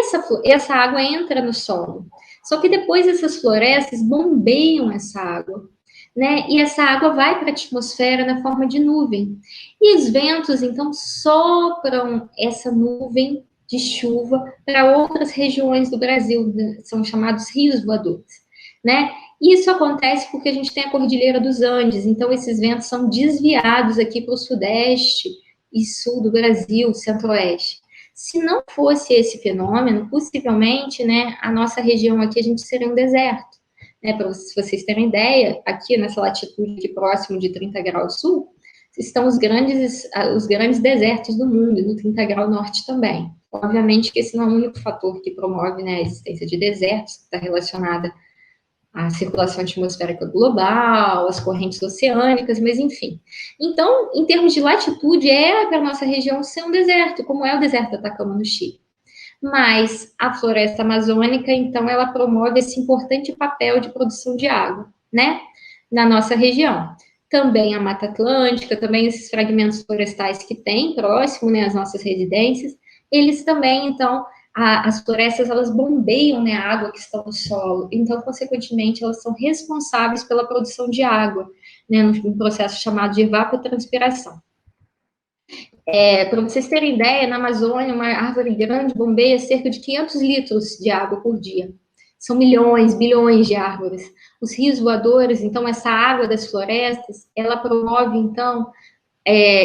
essa água entra no solo. Só que depois essas florestas bombeiam essa água, né? E essa água vai para a atmosfera na forma de nuvem. E os ventos, então, sopram essa nuvem de chuva para outras regiões do Brasil, são chamados rios voadores, né? Isso acontece porque a gente tem a Cordilheira dos Andes, então esses ventos são desviados aqui para o sudeste e sul do Brasil, centro-oeste. Se não fosse esse fenômeno, possivelmente, né, a nossa região aqui, a gente seria um deserto. Né, para vocês terem ideia, aqui nessa latitude aqui próximo de 30 graus sul, estão os grandes desertos do mundo, e no 30 graus norte também. Obviamente que esse não é o único fator que promove, né, a existência de desertos, que está relacionada à circulação atmosférica global, às correntes oceânicas, mas enfim. Então, em termos de latitude, era para a nossa região ser um deserto, como é o deserto do Atacama no Chile. Mas a floresta amazônica, então, ela promove esse importante papel de produção de água, né, na nossa região. Também a Mata Atlântica, também esses fragmentos florestais que tem próximo, né, às nossas residências, eles também, então, as florestas, elas bombeiam, né, a água que está no solo, então, consequentemente, elas são responsáveis pela produção de água, né, num processo chamado de evapotranspiração. Para vocês terem ideia, na Amazônia, uma árvore grande bombeia cerca de 500 litros de água por dia. São milhões, bilhões de árvores. Os rios voadores, então, essa água das florestas, ela promove, então,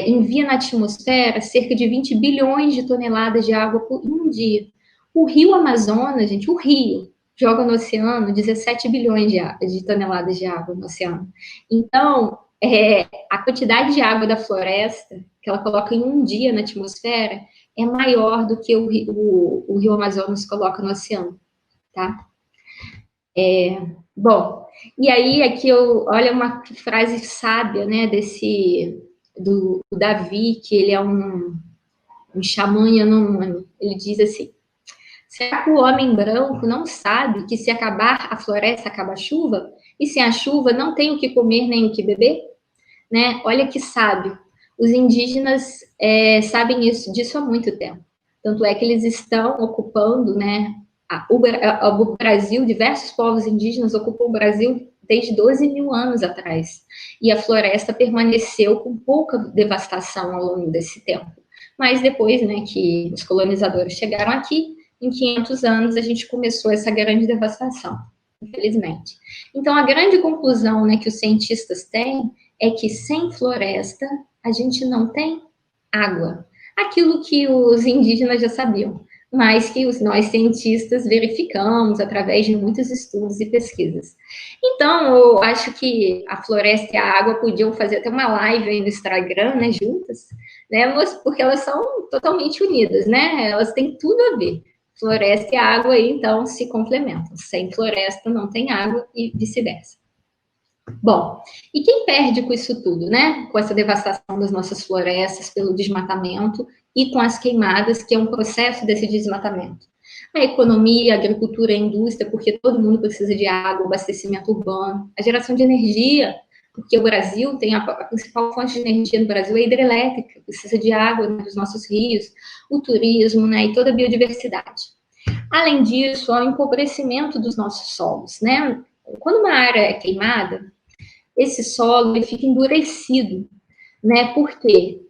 envia na atmosfera cerca de 20 bilhões de toneladas de água por um dia. O rio Amazonas, gente, o rio, joga no oceano 17 bilhões de toneladas de água no oceano. Então, a quantidade de água da floresta que ela coloca em um dia na atmosfera é maior do que o rio Amazonas coloca no oceano, tá? Bom, e aí aqui olha uma frase sábia, né, do Davi, que ele é um xamã Yanomami. Ele diz assim: será que o homem branco não sabe que se acabar a floresta, acaba a chuva? E sem a chuva não tem o que comer nem o que beber? Né? Olha que sábio. Os indígenas sabem disso há muito tempo. Tanto é que eles estão ocupando, né, o Brasil, diversos povos indígenas ocupam o Brasil desde 12 mil anos atrás. E a floresta permaneceu com pouca devastação ao longo desse tempo. Mas depois, né, que os colonizadores chegaram aqui, em 500 anos a gente começou essa grande devastação, infelizmente. Então, a grande conclusão, né, que os cientistas têm é que sem floresta a gente não tem água. Aquilo que os indígenas já sabiam, mas que nós cientistas verificamos através de muitos estudos e pesquisas. Então, eu acho que a floresta e a água podiam fazer até uma live aí no Instagram, né, juntas, né, porque elas são totalmente unidas, né, elas têm tudo a ver. Floresta e água, aí, então, se complementam. Sem floresta não tem água e vice-versa. Bom, e quem perde com isso tudo, né? Com essa devastação das nossas florestas pelo desmatamento e com as queimadas, que é um processo desse desmatamento. A economia, a agricultura, a indústria, porque todo mundo precisa de água, abastecimento urbano, a geração de energia, porque o Brasil tem a principal fonte de energia no Brasil é hidrelétrica, precisa de água, né, dos nossos rios, o turismo, né, e toda a biodiversidade. Além disso, há o empobrecimento dos nossos solos, né? Quando uma área é queimada, esse solo ele fica endurecido, né? Porque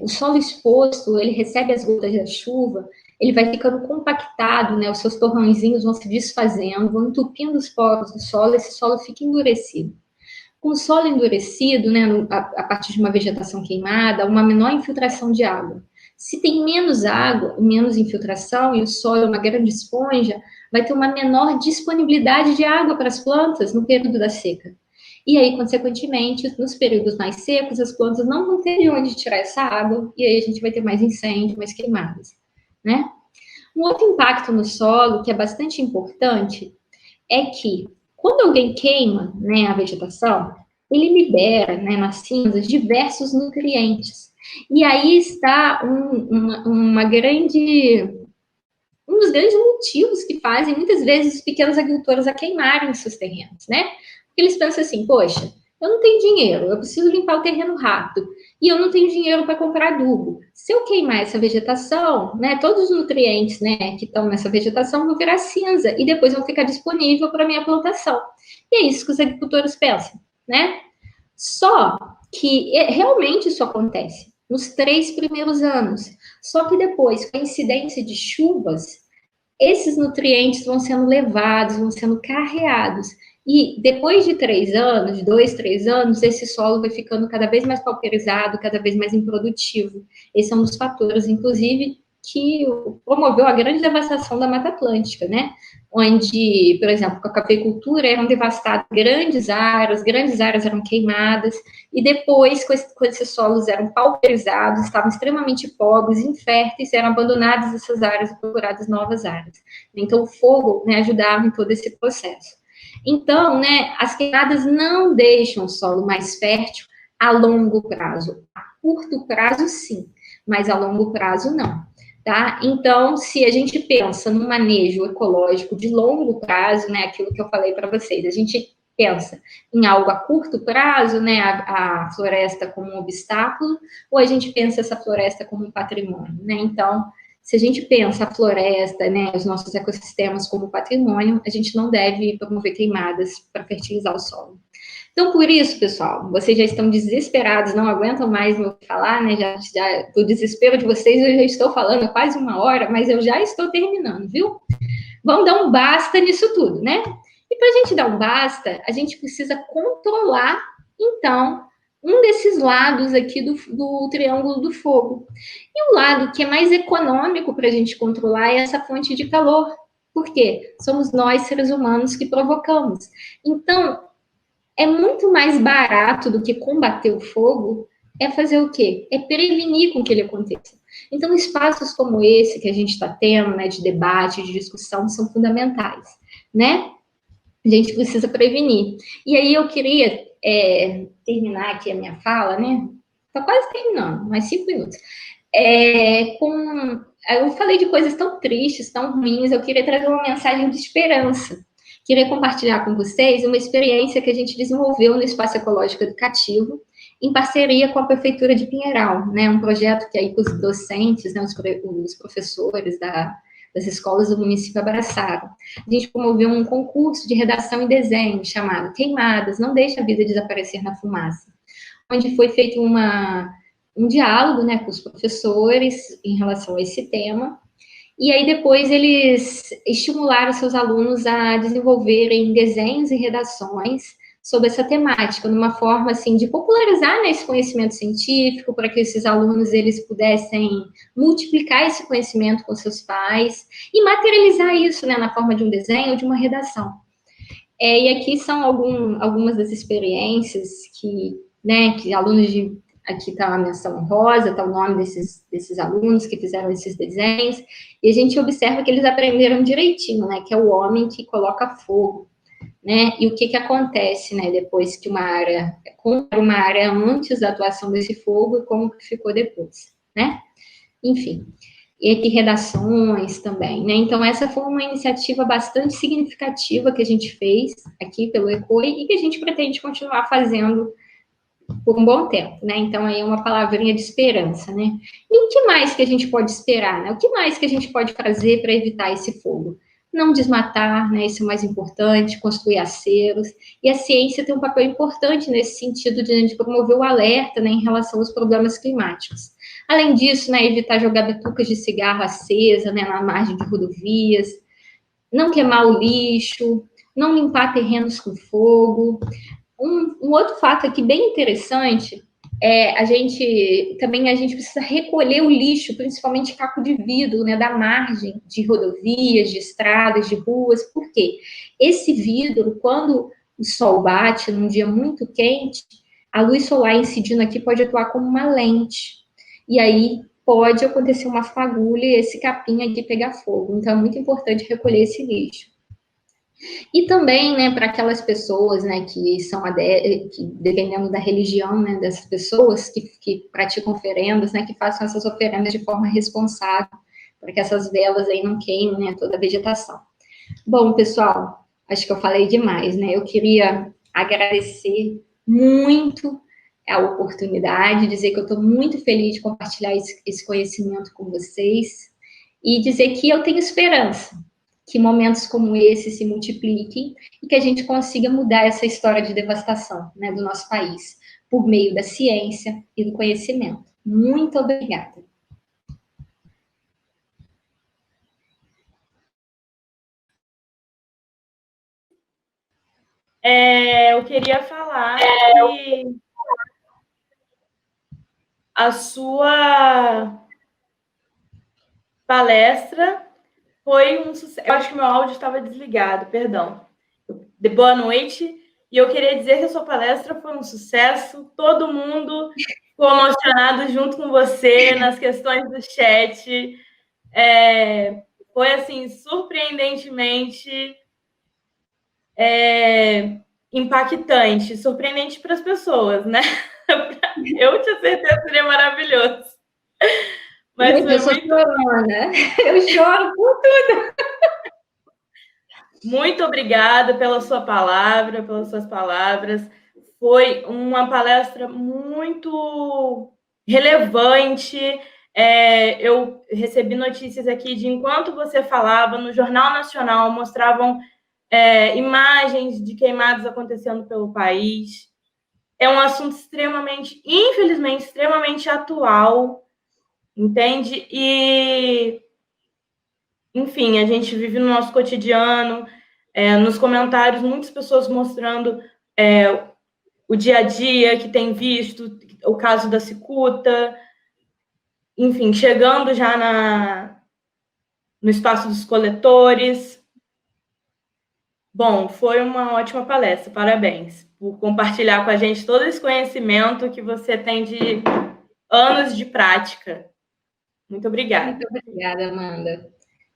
o solo exposto, ele recebe as gotas da chuva, ele vai ficando compactado, né? Os seus torrõezinhos vão se desfazendo, vão entupindo os poros do solo, esse solo fica endurecido. Com o solo endurecido, né, a partir de uma vegetação queimada, há uma menor infiltração de água. Se tem menos água, menos infiltração, e o solo é uma grande esponja, vai ter uma menor disponibilidade de água para as plantas no período da seca. E aí, consequentemente, nos períodos mais secos, as plantas não vão ter de onde tirar essa água, e aí a gente vai ter mais incêndio, mais queimadas, né? Um outro impacto no solo, que é bastante importante, é que quando alguém queima, né, a vegetação, ele libera, né, nas cinzas diversos nutrientes. E aí está um dos grandes motivos que fazem muitas vezes os pequenos agricultores a queimarem os seus terrenos, né? Porque eles pensam assim, poxa, eu não tenho dinheiro, eu preciso limpar o terreno rápido, e eu não tenho dinheiro para comprar adubo. Se eu queimar essa vegetação, né, todos os nutrientes, né, que estão nessa vegetação vão virar cinza, e depois vão ficar disponível para a minha plantação. E é isso que os agricultores pensam, né? Só que realmente isso acontece nos 3 primeiros anos. Só que depois, com a incidência de chuvas, esses nutrientes vão sendo levados, vão sendo carreados. E depois de 3 anos, 2, 3 anos, esse solo vai ficando cada vez mais pauperizado, cada vez mais improdutivo. Esse é um dos fatores, inclusive, que promoveu a grande devastação da Mata Atlântica, né? Onde, por exemplo, com a cafeicultura eram devastadas grandes áreas eram queimadas, e depois, quando esses solos eram pauperizados, estavam extremamente pobres, inférteis, eram abandonadas essas áreas e procuradas novas áreas. Então, o fogo, né, ajudava em todo esse processo. Então, né, as queimadas não deixam o solo mais fértil a longo prazo. A curto prazo, sim, mas a longo prazo, não. Tá? Então, se a gente pensa no manejo ecológico de longo prazo, né, aquilo que eu falei para vocês, a gente pensa em algo a curto prazo, né, a floresta como um obstáculo, ou a gente pensa essa floresta como um patrimônio, né? Então, se a gente pensa a floresta, né, os nossos ecossistemas como patrimônio, a gente não deve promover queimadas para fertilizar o solo. Então, por isso, pessoal, vocês já estão desesperados, não aguentam mais me falar, né? O desespero de vocês, eu já estou falando há quase 1 hora, mas eu já estou terminando, viu? Vamos dar um basta nisso tudo, né? E para a gente dar um basta, a gente precisa controlar, então, um desses lados aqui do triângulo do fogo. E o lado que é mais econômico para a gente controlar é essa fonte de calor. Por quê? Somos nós, seres humanos, que provocamos. Então, é muito mais barato do que combater o fogo, é fazer o quê? É prevenir com que ele aconteça. Então, espaços como esse que a gente está tendo, né, de debate, de discussão, são fundamentais, né? A gente precisa prevenir. E aí eu queria terminar aqui a minha fala, né? Está quase terminando, mais 5 minutos. Eu falei de coisas tão tristes, tão ruins, eu queria trazer uma mensagem de esperança. Queria compartilhar com vocês uma experiência que a gente desenvolveu no Espaço Ecológico Educativo, em parceria com a Prefeitura de Pinheiral, né? Um projeto que aí os docentes, né, os professores das escolas do município abraçaram. A gente promoveu um concurso de redação e desenho chamado Queimadas, não deixa a vida desaparecer na fumaça, onde foi feito um diálogo, né, com os professores em relação a esse tema, e aí depois eles estimularam seus alunos a desenvolverem desenhos e redações sobre essa temática, numa forma, assim, de popularizar, né, esse conhecimento científico, para que esses alunos, eles pudessem multiplicar esse conhecimento com seus pais e materializar isso, né, na forma de um desenho ou de uma redação. E aqui são algumas das experiências que alunos de... Aqui está a menção rosa, está o nome desses alunos que fizeram esses desenhos, e a gente observa que eles aprenderam direitinho, né, que é o homem que coloca fogo, né, e o que acontece, né, depois que como era uma área antes da atuação desse fogo e como que ficou depois, né, enfim. E aqui redações também, né, então essa foi uma iniciativa bastante significativa que a gente fez aqui pelo ECOI e que a gente pretende continuar fazendo por um bom tempo, né? Então, aí é uma palavrinha de esperança, né? E o que mais que a gente pode esperar, né? O que mais que a gente pode fazer para evitar esse fogo? Não desmatar, né? Isso é o mais importante, construir aceros. E a ciência tem um papel importante nesse sentido de promover o alerta, né, em relação aos problemas climáticos. Além disso, né, evitar jogar bitucas de cigarro acesa, né, na margem de rodovias, não queimar o lixo, não limpar terrenos com fogo. Um outro fato aqui bem interessante a gente precisa recolher o lixo, principalmente caco de vidro, né, da margem de rodovias, de estradas, de ruas. Por quê? Esse vidro, quando o sol bate num dia muito quente, a luz solar incidindo aqui pode atuar como uma lente. E aí pode acontecer uma fagulha e esse capim aqui pegar fogo. Então é muito importante recolher esse lixo. E também, né, para aquelas pessoas, né, que dependendo da religião, né, dessas pessoas que praticam oferendas, né, que façam essas oferendas de forma responsável, para que essas velas aí não queimem, né, toda a vegetação. Bom, pessoal, acho que eu falei demais, né, eu queria agradecer muito a oportunidade, dizer que eu estou muito feliz de compartilhar esse conhecimento com vocês e dizer que eu tenho esperança que momentos como esse se multipliquem e que a gente consiga mudar essa história de devastação, né, do nosso país, por meio da ciência e do conhecimento. Muito obrigada. Eu queria falar que a sua palestra foi um sucesso. Eu acho que meu áudio estava desligado, perdão. Boa noite. E eu queria dizer que a sua palestra foi um sucesso. Todo mundo ficou emocionado junto com você nas questões do chat. Foi, assim, surpreendentemente impactante. Surpreendente para as pessoas, né? Eu tinha certeza que seria maravilhoso. Mas eu sou chorona. Eu choro por tudo. Muito obrigada pela sua palavra, pelas suas palavras. Foi uma palestra muito relevante. Eu recebi notícias aqui de enquanto você falava, no Jornal Nacional mostravam imagens de queimadas acontecendo pelo país. É um assunto extremamente, infelizmente, extremamente atual, entende? E, enfim, a gente vive no nosso cotidiano, nos comentários, muitas pessoas mostrando o dia a dia que tem visto, o caso da cicuta, enfim, chegando já no espaço dos coletores. Bom, foi uma ótima palestra, parabéns por compartilhar com a gente todo esse conhecimento que você tem de anos de prática. Muito obrigada. Muito obrigada, Amanda.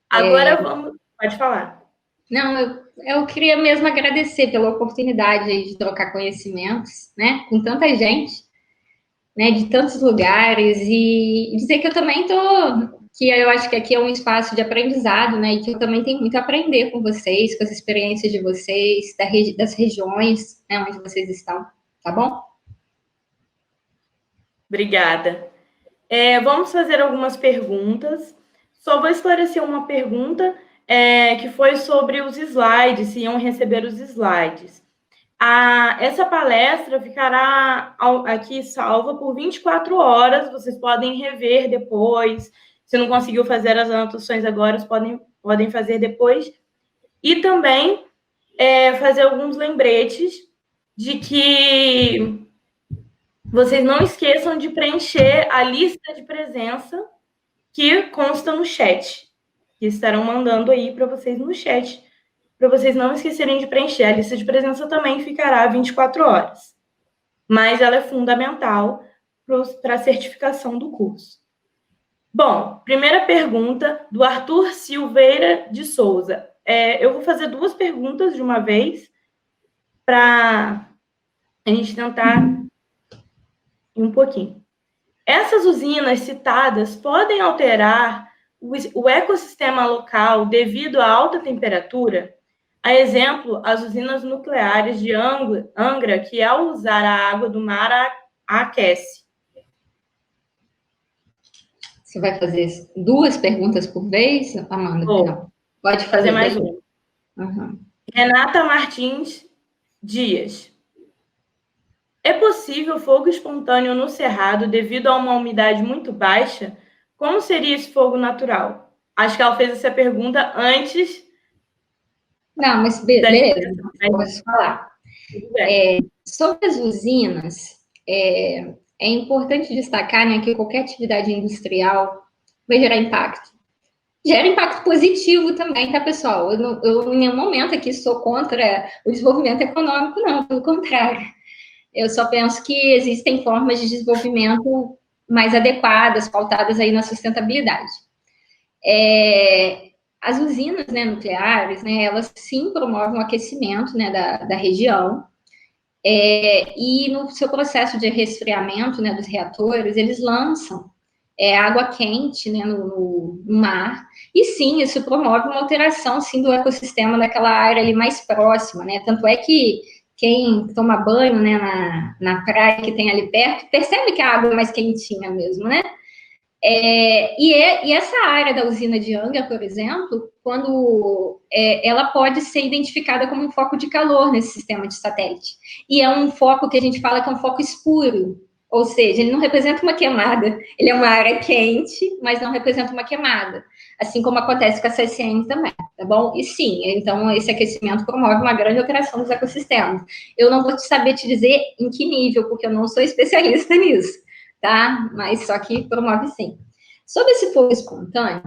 Agora vamos... Pode falar. Não, eu queria mesmo agradecer pela oportunidade aí de trocar conhecimentos, né, com tanta gente, né, de tantos lugares, e dizer que eu também que eu acho que aqui é um espaço de aprendizado, né, e que eu também tenho muito a aprender com vocês, com as experiências de vocês, das regiões, né, onde vocês estão, tá bom? Obrigada. Vamos fazer algumas perguntas. Só vou esclarecer uma pergunta que foi sobre os slides, se iam receber os slides. Essa palestra ficará aqui salva por 24 horas, vocês podem rever depois. Se não conseguiu fazer as anotações agora, podem fazer depois. E também fazer alguns lembretes de que vocês não esqueçam de preencher a lista de presença que consta no chat, que estarão mandando aí para vocês no chat, para vocês não esquecerem de preencher. A lista de presença também ficará 24 horas, mas ela é fundamental para a certificação do curso. Bom, primeira pergunta do Arthur Silveira de Souza. Eu vou fazer 2 perguntas de uma vez, para a gente tentar um pouquinho. Essas usinas citadas podem alterar o ecossistema local devido à alta temperatura? A exemplo, as usinas nucleares de Angra, que ao usar a água do mar aquece. Você vai fazer 2 perguntas por vez, Amanda? Não. Pode fazer mais uma. Uhum. Renata Martins Dias. É possível fogo espontâneo no cerrado devido a uma umidade muito baixa? Como seria esse fogo natural? Acho que ela fez essa pergunta antes. Não, mas beleza, posso falar. Sobre as usinas, é importante destacar, né, que qualquer atividade industrial vai gerar impacto. Gera impacto positivo também, tá, pessoal? Eu em nenhum momento aqui sou contra o desenvolvimento econômico, não, pelo contrário. Eu só penso que existem formas de desenvolvimento mais adequadas, pautadas aí na sustentabilidade. As usinas, né, nucleares, né, elas sim promovem o aquecimento, né, da região, e no seu processo de resfriamento, né, dos reatores, eles lançam água quente, né, no mar, e sim, isso promove uma alteração, sim, do ecossistema daquela área ali mais próxima, né, tanto é que quem toma banho, né, na praia que tem ali perto, percebe que a água é mais quentinha mesmo, né? E essa área da usina de Angra, por exemplo, quando ela pode ser identificada como um foco de calor nesse sistema de satélite. E é um foco que a gente fala que é um foco escuro, ou seja, ele não representa uma queimada, ele é uma área quente, mas não representa uma queimada, assim como acontece com a CSN também, tá bom? E sim, então esse aquecimento promove uma grande alteração dos ecossistemas. Eu não vou saber te dizer em que nível, porque eu não sou especialista nisso, tá? Mas só que promove sim. Sobre esse fogo espontâneo,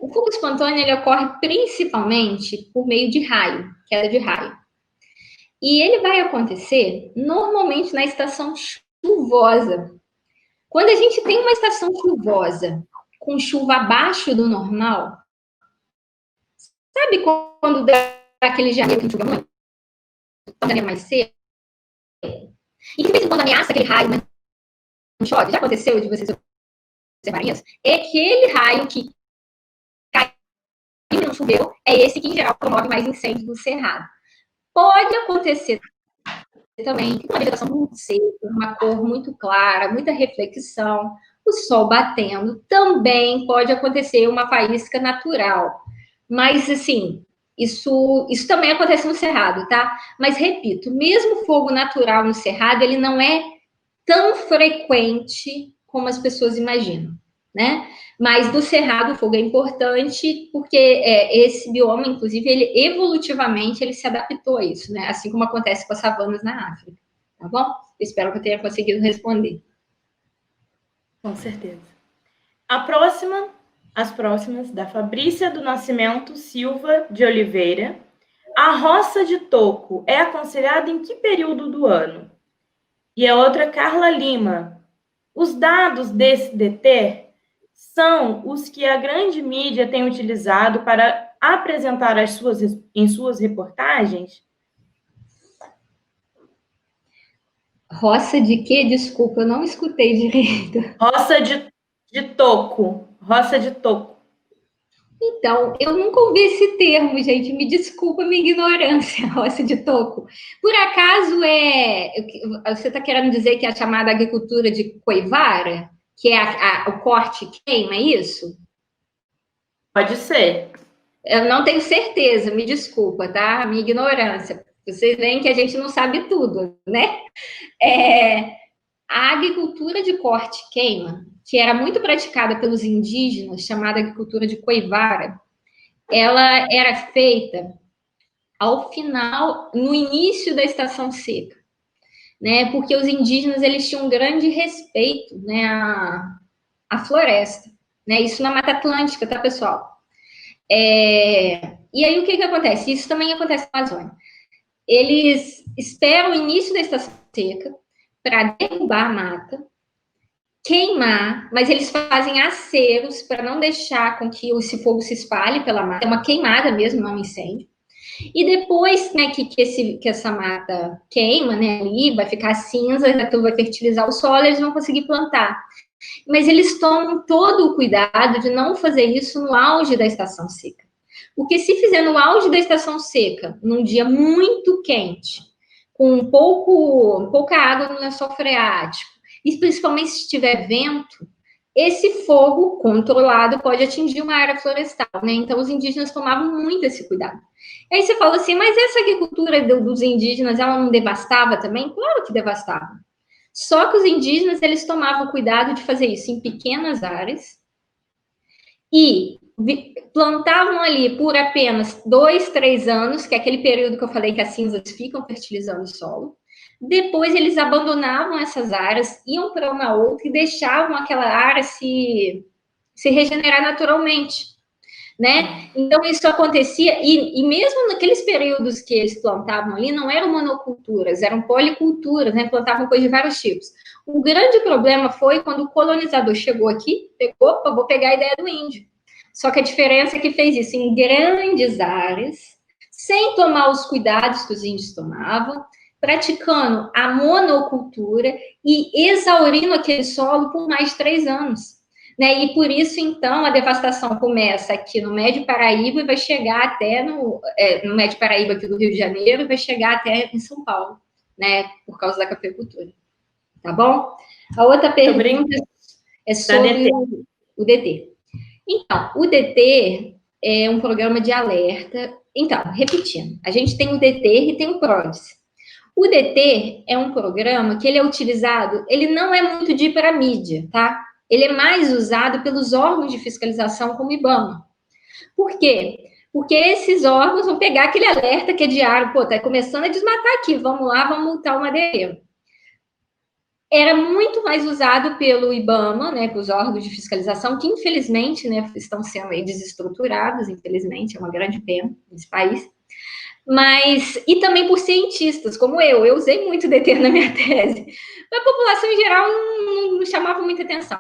o fogo espontâneo ele ocorre principalmente por meio de raio, queda de raio. E ele vai acontecer normalmente na estação chuvosa. Quando a gente tem uma estação chuvosa com chuva abaixo do normal, sabe quando dá aquele janeiro que chuva muito? Janeiro mais cedo? E que de vez em quando ameaça aquele raio, mas não chove? Já aconteceu de vocês observarem isso? É aquele raio que caiu e não choveu, é esse que em geral promove mais incêndios no cerrado. Pode acontecer também uma vegetação muito seca, uma cor muito clara, muita reflexão, o sol batendo, também pode acontecer uma faísca natural. Mas, assim, isso também acontece no cerrado, tá? Mas, repito, mesmo fogo natural no cerrado, ele não é tão frequente como as pessoas imaginam, né? Mas do cerrado o fogo é importante porque esse bioma, inclusive, ele evolutivamente ele se adaptou a isso, né? Assim como acontece com as savanas na África, tá bom? Eu espero que eu tenha conseguido responder. Com certeza. As próximas, da Fabrícia do Nascimento Silva de Oliveira. A roça de toco é aconselhada em que período do ano? E a outra, Carla Lima. Os dados desse DT são os que a grande mídia tem utilizado para apresentar em suas reportagens? Roça de quê? Desculpa, eu não escutei direito. Roça de toco. Roça de toco. Então, eu nunca ouvi esse termo, gente. Me desculpa a minha ignorância, roça de toco. Por acaso você está querendo dizer que é a chamada agricultura de coivara, que é o corte queima, é isso? Pode ser. Eu não tenho certeza, me desculpa, tá? A minha ignorância. Vocês veem que a gente não sabe tudo, né? A agricultura de corte queima, que era muito praticada pelos indígenas, chamada agricultura de coivara, ela era feita ao final, no início da estação seca, né? Porque os indígenas eles tinham um grande respeito, né, à floresta, né? Isso na Mata Atlântica, tá, pessoal? E aí o que acontece? Isso também acontece na Amazônia. Eles esperam o início da estação seca para derrubar a mata, queimar, mas eles fazem aceros para não deixar com que esse fogo se espalhe pela mata. É uma queimada mesmo, não um incêndio. E depois, né, que essa mata queima, né, ali vai ficar cinza, aquilo vai fertilizar o solo, eles vão conseguir plantar. Mas eles tomam todo o cuidado de não fazer isso no auge da estação seca. Porque se fizer no auge da estação seca, num dia muito quente, com pouca água no lençol freático, e principalmente se tiver vento, esse fogo controlado pode atingir uma área florestal, né? Então, os indígenas tomavam muito esse cuidado. Aí você fala assim, mas essa agricultura dos indígenas, ela não devastava também? Claro que devastava. Só que os indígenas, eles tomavam cuidado de fazer isso em pequenas áreas e plantavam ali por apenas 2, 3 anos, que é aquele período que eu falei que as cinzas ficam fertilizando o solo. Depois eles abandonavam essas áreas, iam para uma outra e deixavam aquela área se regenerar naturalmente, né? Então isso acontecia, e mesmo naqueles períodos que eles plantavam ali, não eram monoculturas, eram policulturas, né? Plantavam coisas de vários tipos. O grande problema foi quando o colonizador chegou aqui, vou pegar a ideia do índio. Só que a diferença é que fez isso em grandes áreas, sem tomar os cuidados que os índios tomavam, praticando a monocultura e exaurindo aquele solo por mais de 3 anos. Né? E por isso, então, a devastação começa aqui no Médio Paraíba e vai chegar até no Médio Paraíba aqui do Rio de Janeiro e vai chegar até em São Paulo, né? Por causa da cafeicultura. Tá bom? A outra pergunta é sobre o DT. Então, o DT é um programa de alerta. Então, repetindo, a gente tem o DT e tem o PRODES. O DT é um programa que ele é utilizado, ele não é muito de ir para a mídia, tá? Ele é mais usado pelos órgãos de fiscalização como o IBAMA. Por quê? Porque esses órgãos vão pegar aquele alerta que é diário, pô, tá começando a desmatar aqui, vamos lá, vamos multar o madeireiro. Era muito mais usado pelo IBAMA, né, pelos órgãos de fiscalização, que infelizmente, né, estão sendo aí desestruturados, infelizmente, é uma grande pena nesse país. E também por cientistas, como eu usei muito DT na minha tese. A população em geral não chamava muita atenção.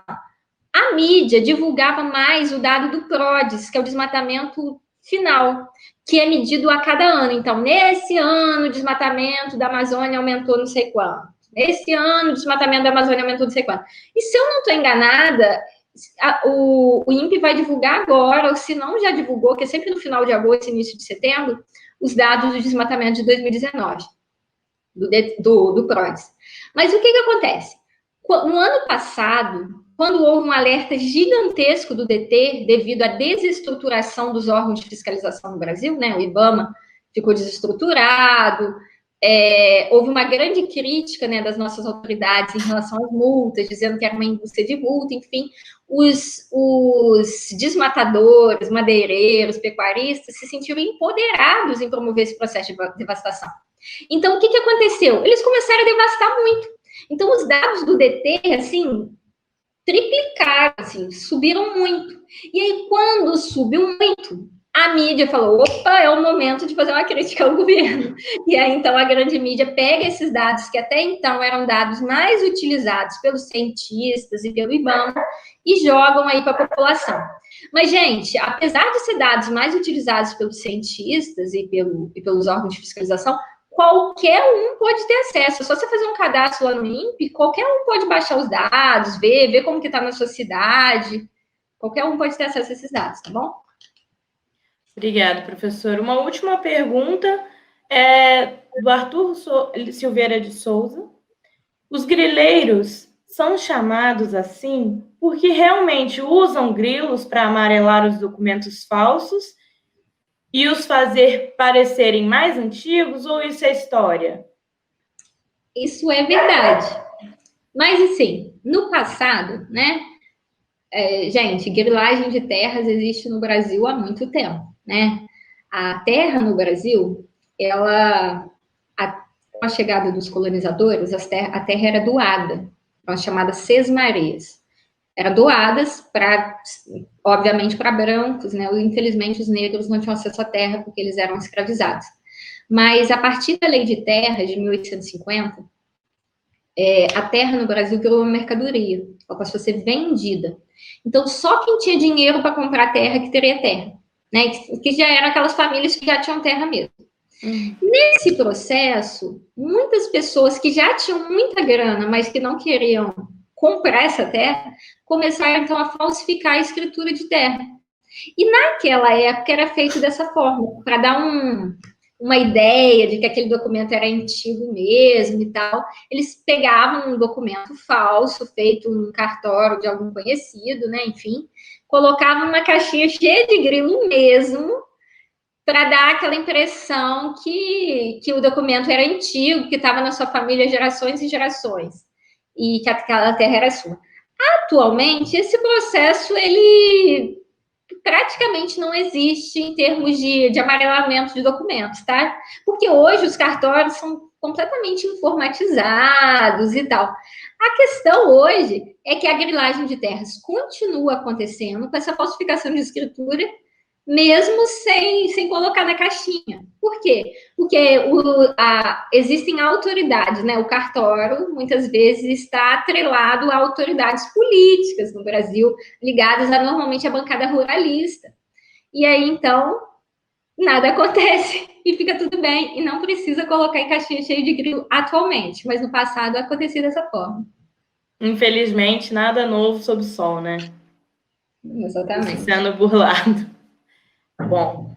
A mídia divulgava mais o dado do PRODES, que é o desmatamento final, que é medido a cada ano. Então, nesse ano, o desmatamento da Amazônia aumentou não sei quanto. Nesse ano, o desmatamento da Amazônia aumentou não sei quanto. E se eu não estou enganada, o INPE vai divulgar agora, ou se não já divulgou, que é sempre no final de agosto, início de setembro, os dados do desmatamento de 2019, do PRODES. Mas o que acontece? No ano passado, quando houve um alerta gigantesco do DT, devido à desestruturação dos órgãos de fiscalização no Brasil, né, o IBAMA ficou desestruturado, houve uma grande crítica, né, das nossas autoridades em relação às multas, dizendo que era uma indústria de multa, enfim, os desmatadores, madeireiros, pecuaristas se sentiram empoderados em promover esse processo de devastação. Então, o que aconteceu? Eles começaram a devastar muito. Então, os dados do DT, assim, triplicaram, assim, subiram muito. E aí, quando subiu muito, a mídia falou, opa, é o momento de fazer uma crítica ao governo. E aí, então, a grande mídia pega esses dados que até então eram dados mais utilizados pelos cientistas e pelo IBAMA e jogam aí para a população. Mas, gente, apesar de ser dados mais utilizados pelos cientistas e pelos órgãos de fiscalização, qualquer um pode ter acesso. É só você fazer um cadastro lá no INPE, qualquer um pode baixar os dados, ver como que está na sua cidade. Qualquer um pode ter acesso a esses dados, tá bom? Obrigada, professor. Uma última pergunta é do Arthur Silveira de Souza. Os grileiros são chamados assim porque realmente usam grilos para amarelar os documentos falsos e os fazer parecerem mais antigos, ou isso é história? Isso é verdade. Mas, assim, no passado, né? Gente, grilagem de terras existe no Brasil há muito tempo, né? A terra no Brasil, com a chegada dos colonizadores, a terra era doada, as chamadas sesmarias. Eram doadas obviamente, para brancos, né? Infelizmente, os negros não tinham acesso à terra porque eles eram escravizados. Mas, a partir da Lei de Terras, de 1850, a terra no Brasil virou uma mercadoria, ela passou a ser vendida. Então, só quem tinha dinheiro para comprar terra que teria terra, né? Que já eram aquelas famílias que já tinham terra mesmo. Nesse processo, muitas pessoas que já tinham muita grana, mas que não queriam comprar essa terra, começaram, então, a falsificar a escritura de terra. E naquela época era feito dessa forma, para dar uma ideia de que aquele documento era antigo mesmo e tal. Eles pegavam um documento falso, feito num cartório de algum conhecido, né? Enfim, colocavam numa caixinha cheia de grilo mesmo, para dar aquela impressão que o documento era antigo, que estava na sua família gerações e gerações, e que aquela terra era sua. Atualmente, esse processo, ele praticamente não existe em termos de amarelamento de documentos, tá? Porque hoje os cartórios são completamente informatizados e tal. A questão hoje é que a grilagem de terras continua acontecendo com essa falsificação de escritura, mesmo sem colocar na caixinha. Por quê? Porque existem autoridades, né? O cartório, muitas vezes, está atrelado a autoridades políticas no Brasil, ligadas normalmente à bancada ruralista. E aí, então, nada acontece e fica tudo bem. E não precisa colocar em caixinha cheia de grilo atualmente, mas no passado acontecia dessa forma. Infelizmente, nada novo sob o sol, né? Exatamente. Sendo burlado. Bom,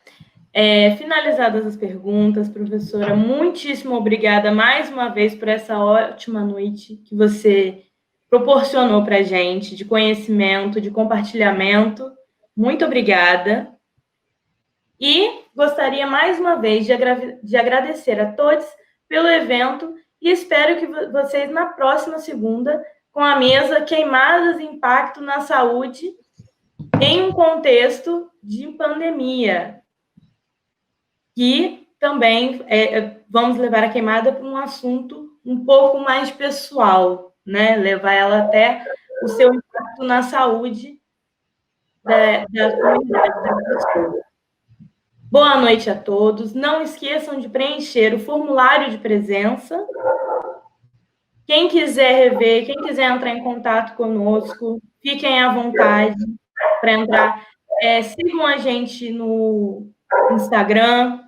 finalizadas as perguntas, professora, muitíssimo obrigada mais uma vez por essa ótima noite que você proporcionou para a gente, de conhecimento, de compartilhamento. Muito obrigada. E gostaria mais uma vez de agradecer a todos pelo evento e espero que vocês na próxima segunda, com a mesa Queimadas e Impacto na Saúde, em um contexto de pandemia, que também vamos levar a queimada para um assunto um pouco mais pessoal, né? Levar ela até o seu impacto na saúde da comunidade da pessoa. Boa noite a todos. Não esqueçam de preencher o formulário de presença. Quem quiser rever, quem quiser entrar em contato conosco, fiquem à vontade para entrar. Sigam a gente no Instagram,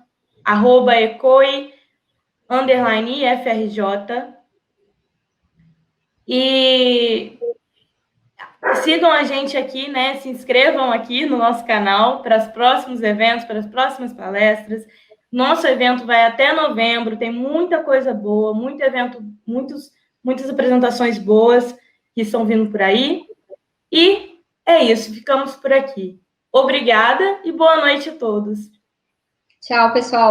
@ecoi_ifrj. E sigam a gente aqui, né? Se inscrevam aqui no nosso canal para os próximos eventos, para as próximas palestras. Nosso evento vai até novembro, tem muita coisa boa, muito evento, muitas apresentações boas que estão vindo por aí. E é isso, ficamos por aqui. Obrigada e boa noite a todos. Tchau, pessoal.